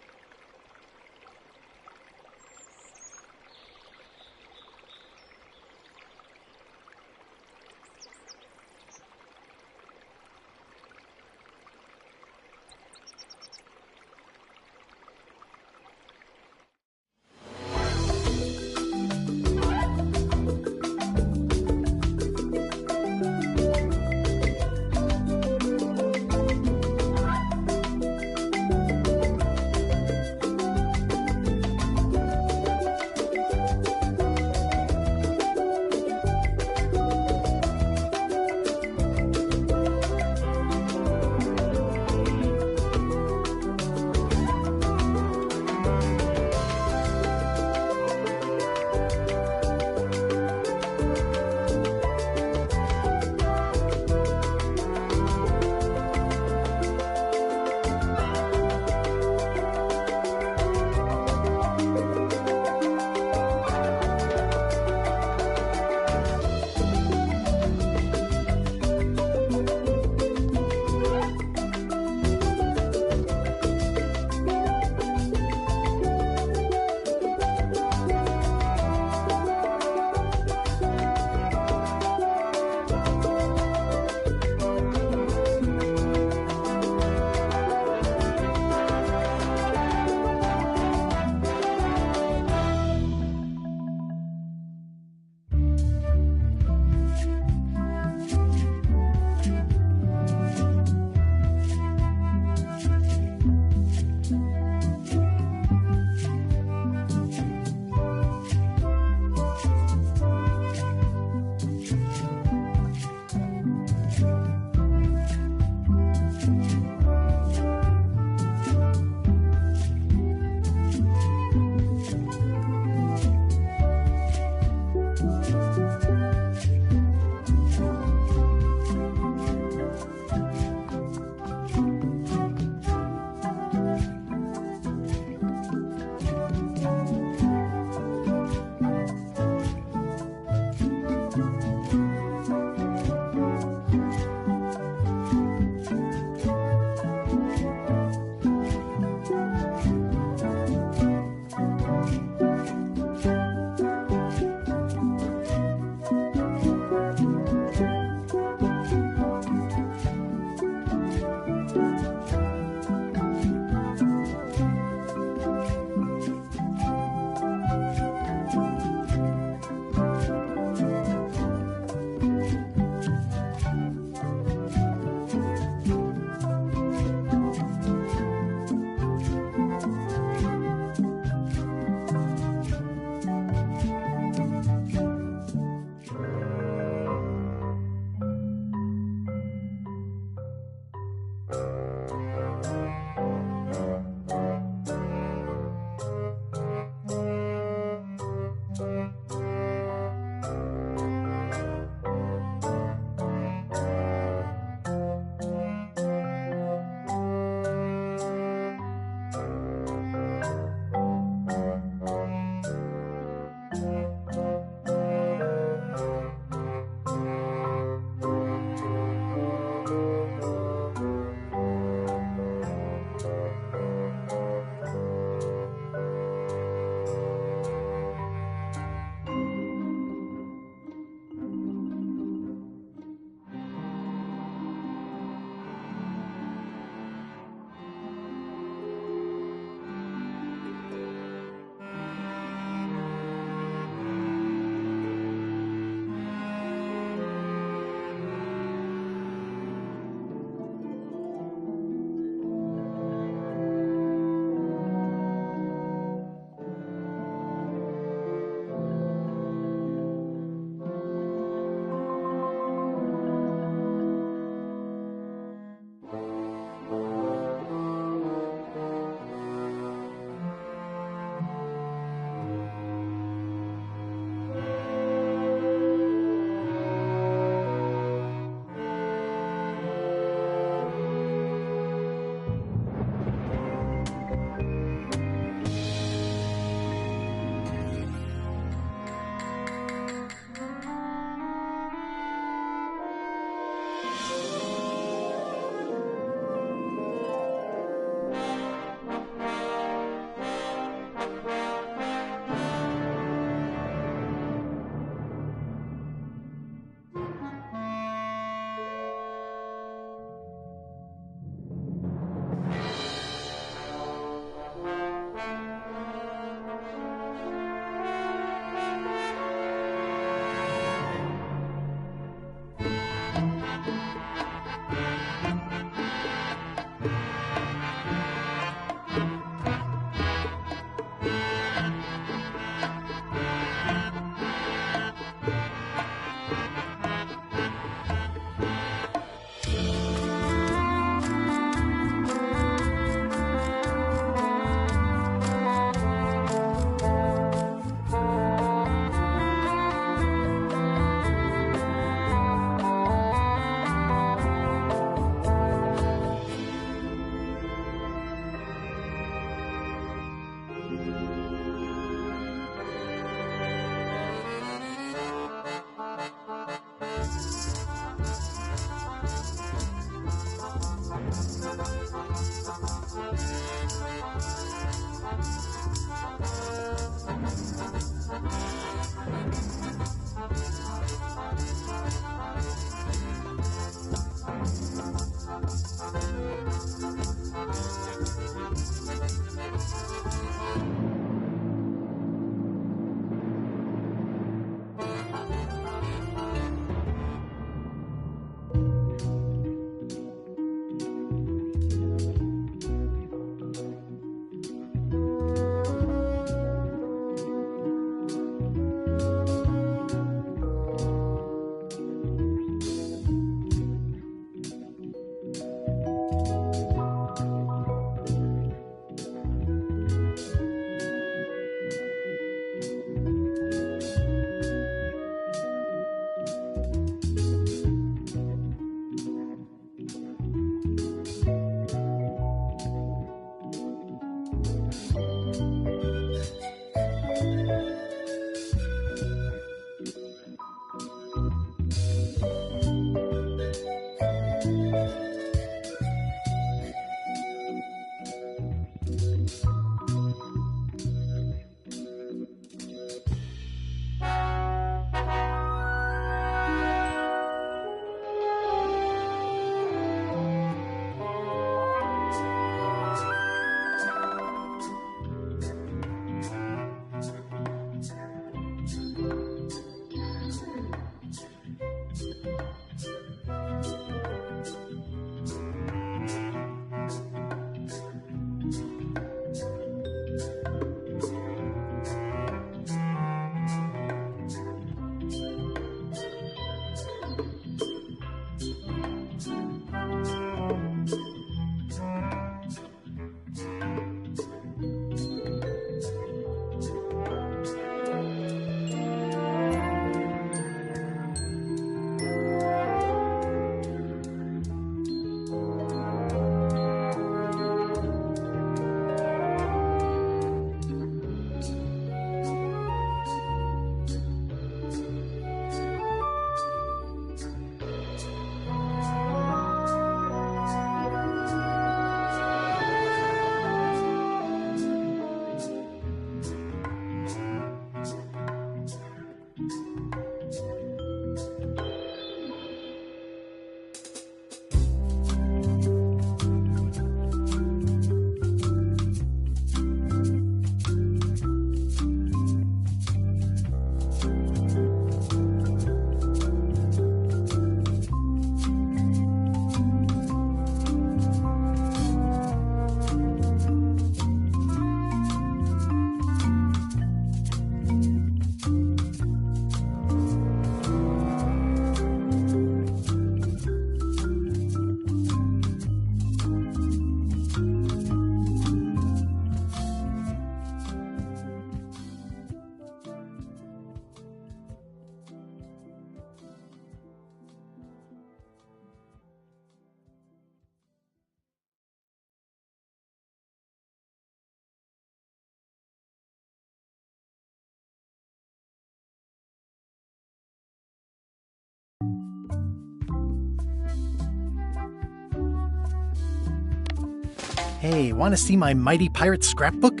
Hey, want to see my Mighty Pirate scrapbook?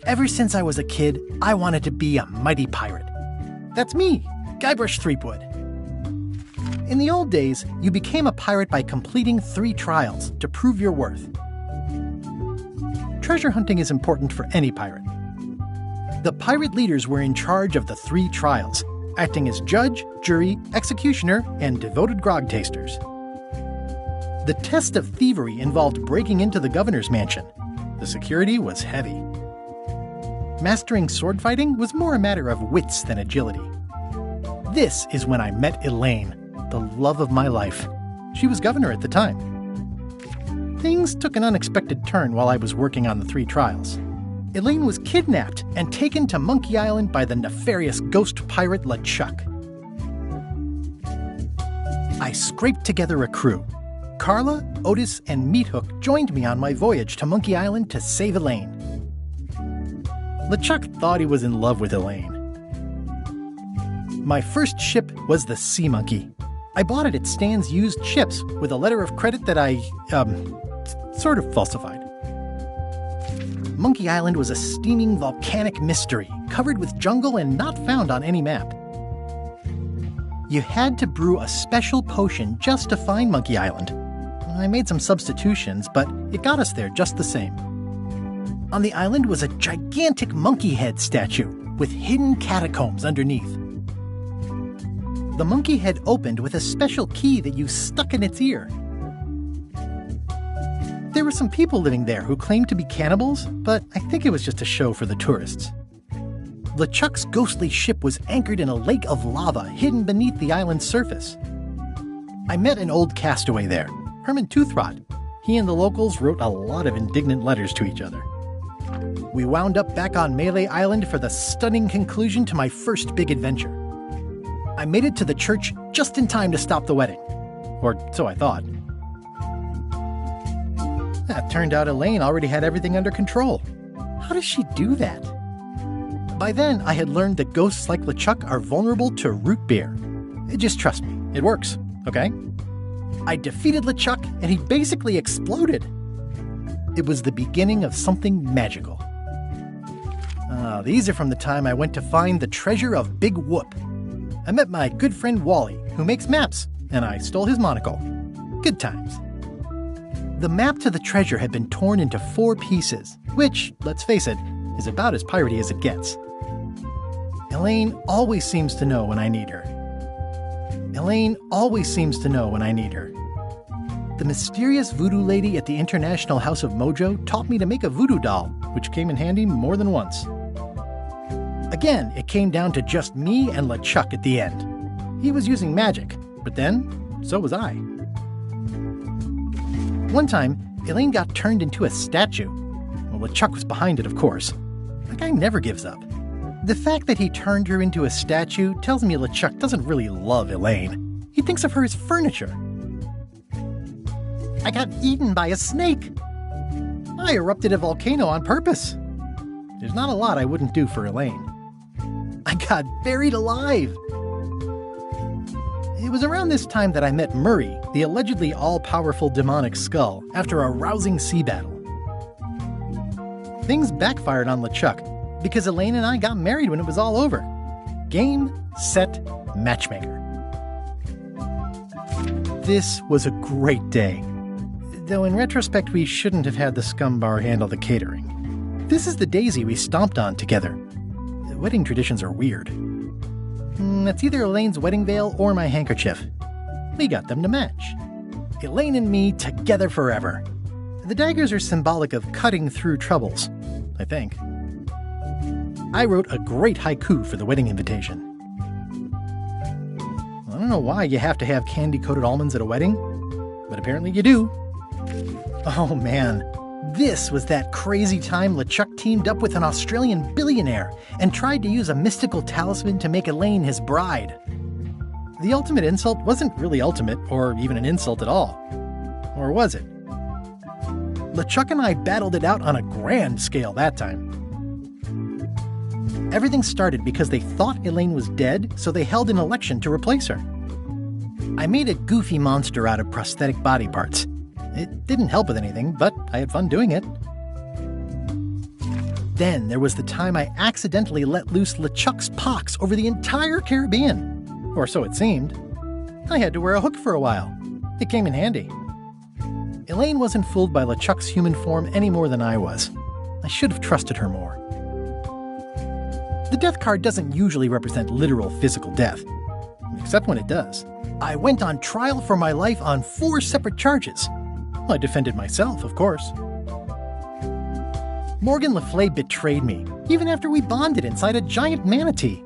Ever since I was a kid, I wanted to be a mighty pirate. That's me, Guybrush Threepwood. In the old days, you became a pirate by completing 3 trials to prove your worth. Treasure hunting is important for any pirate. The pirate leaders were in charge of the 3 trials, acting as judge, jury, executioner, and devoted grog tasters. The test of thievery involved breaking into the governor's mansion. The security was heavy. Mastering sword fighting was more a matter of wits than agility. This is when I met Elaine, the love of my life. She was governor at the time. Things took an unexpected turn while I was working on the 3 trials. Elaine was kidnapped and taken to Monkey Island by the nefarious ghost pirate LeChuck. I scraped together a crew. Carla, Otis, and Meathook joined me on my voyage to Monkey Island to save Elaine. LeChuck thought he was in love with Elaine. My first ship was the Sea Monkey. I bought it at Stan's used ships with a letter of credit that I, sort of falsified. Monkey Island was a steaming volcanic mystery, covered with jungle and not found on any map. You had to brew a special potion just to find Monkey Island. I made some substitutions, but it got us there just the same. On the island was a gigantic monkey head statue with hidden catacombs underneath. The monkey head opened with a special key that you stuck in its ear. There were some people living there who claimed to be cannibals, but I think it was just a show for the tourists. LeChuck's ghostly ship was anchored in a lake of lava hidden beneath the island's surface. I met an old castaway there, Herman Toothrot. He and the locals wrote a lot of indignant letters to each other. We wound up back on Melee Island for the stunning conclusion to my first big adventure. I made it to the church just in time to stop the wedding. Or so I thought. It turned out Elaine already had everything under control. How does she do that? By then, I had learned that ghosts like LeChuck are vulnerable to root beer. Just trust me, it works, okay? I defeated LeChuck, and he basically exploded. It was the beginning of something magical. These are from the time I went to find the treasure of Big Whoop. I met my good friend Wally, who makes maps, and I stole his monocle. Good times. The map to the treasure had been torn into 4 pieces, which, let's face it, is about as piratey as it gets. Elaine always seems to know when I need her. Elaine always seems to know when I need her. The mysterious voodoo lady at the International House of Mojo taught me to make a voodoo doll, which came in handy more than once. Again, it came down to just me and LeChuck at the end. He was using magic, but then, so was I. One time, Elaine got turned into a statue. Well, LeChuck was behind it, of course. That guy never gives up. The fact that he turned her into a statue tells me LeChuck doesn't really love Elaine. He thinks of her as furniture. I got eaten by a snake. I erupted a volcano on purpose. There's not a lot I wouldn't do for Elaine. I got buried alive. It was around this time that I met Murray, the allegedly all-powerful demonic skull, after a rousing sea battle. Things backfired on LeChuck because Elaine and I got married when it was all over. Game, set, matchmaker. This was a great day. Though in retrospect, we shouldn't have had the scumbar handle the catering. This is the daisy we stomped on together. Wedding traditions are weird. It's either Elaine's wedding veil or my handkerchief. We got them to match. Elaine and me together forever. The daggers are symbolic of cutting through troubles, I think. I wrote a great haiku for the wedding invitation. I don't know why you have to have candy-coated almonds at a wedding, but apparently you do. Oh man, this was that crazy time LeChuck teamed up with an Australian billionaire and tried to use a mystical talisman to make Elaine his bride. The ultimate insult wasn't really ultimate, or even an insult at all. Or was it? LeChuck and I battled it out on a grand scale that time. Everything started because they thought Elaine was dead, so they held an election to replace her. I made a goofy monster out of prosthetic body parts. It didn't help with anything, but I had fun doing it. Then there was the time I accidentally let loose LeChuck's pox over the entire Caribbean. Or so it seemed. I had to wear a hook for a while. It came in handy. Elaine wasn't fooled by LeChuck's human form any more than I was. I should have trusted her more. The death card doesn't usually represent literal physical death, except when it does. I went on trial for my life on 4 separate charges. I defended myself, of course. Morgan Le Fay betrayed me, even after we bonded inside a giant manatee.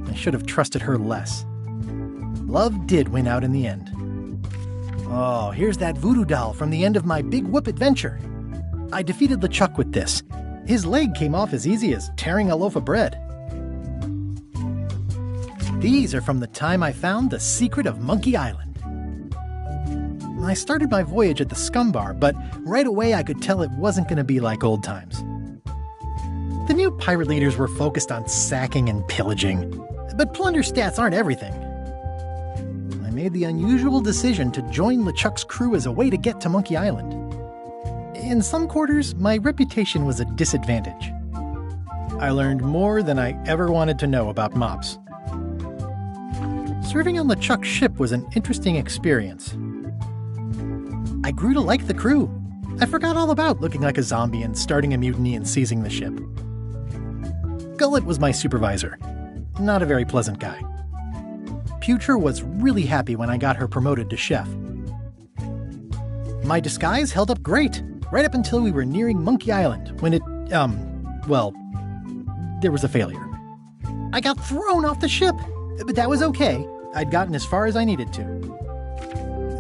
I should have trusted her less. Love did win out in the end. Oh, here's that voodoo doll from the end of my Big Whoop adventure. I defeated LeChuck with this. His leg came off as easy as tearing a loaf of bread. These are from the time I found the secret of Monkey Island. I started my voyage at the Scum Bar, but right away I could tell it wasn't going to be like old times. The new pirate leaders were focused on sacking and pillaging, but plunder stats aren't everything. I made the unusual decision to join LeChuck's crew as a way to get to Monkey Island. In some quarters, my reputation was a disadvantage. I learned more than I ever wanted to know about mops. Serving on LeChuck's ship was an interesting experience. I grew to like the crew. I forgot all about looking like a zombie and starting a mutiny and seizing the ship. Gullet was my supervisor. Not a very pleasant guy. Pucher was really happy when I got her promoted to chef. My disguise held up great, right up until we were nearing Monkey Island, when there was a failure. I got thrown off the ship, but that was okay. I'd gotten as far as I needed to.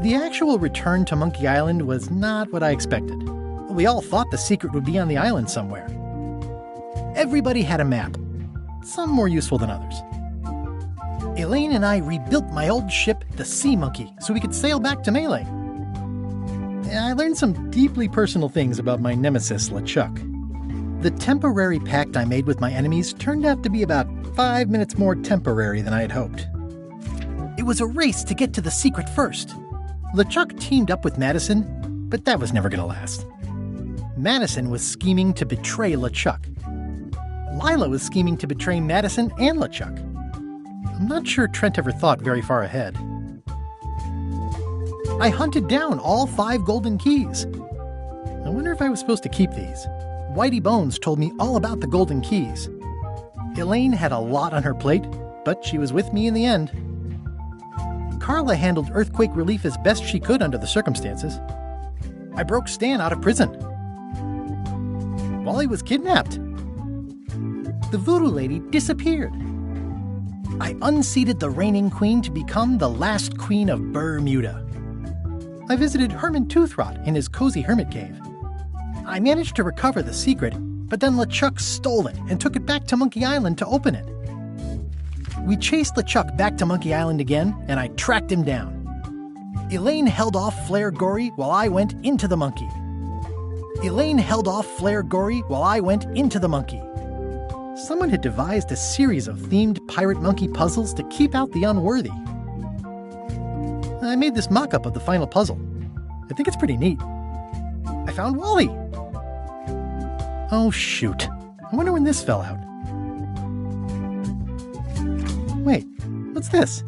The actual return to Monkey Island was not what I expected. We all thought the secret would be on the island somewhere. Everybody had a map, some more useful than others. Elaine and I rebuilt my old ship, the Sea Monkey, so we could sail back to Melee. I learned some deeply personal things about my nemesis, LeChuck. The temporary pact I made with my enemies turned out to be about 5 minutes more temporary than I had hoped. It was a race to get to the secret first. LeChuck teamed up with Madison, but that was never going to last. Madison was scheming to betray LeChuck. Lila was scheming to betray Madison and LeChuck. I'm not sure Trent ever thought very far ahead. I hunted down all 5 golden keys. I wonder if I was supposed to keep these. Whitey Bones told me all about the golden keys. Elaine had a lot on her plate, but she was with me in the end. Carla handled earthquake relief as best she could under the circumstances. I broke Stan out of prison. Wally was kidnapped. The voodoo lady disappeared. I unseated the reigning queen to become the last queen of Bermuda. I visited Herman Toothrot in his cozy hermit cave. I managed to recover the secret, but then LeChuck stole it and took it back to Monkey Island to open it. We chased LeChuck back to Monkey Island again, and I tracked him down. Elaine held off Flare Gory while I went into the monkey. Someone had devised a series of themed pirate monkey puzzles to keep out the unworthy. I made this mock-up of the final puzzle. I think it's pretty neat. I found Wally! Oh shoot, I wonder when this fell out. Wait, what's this?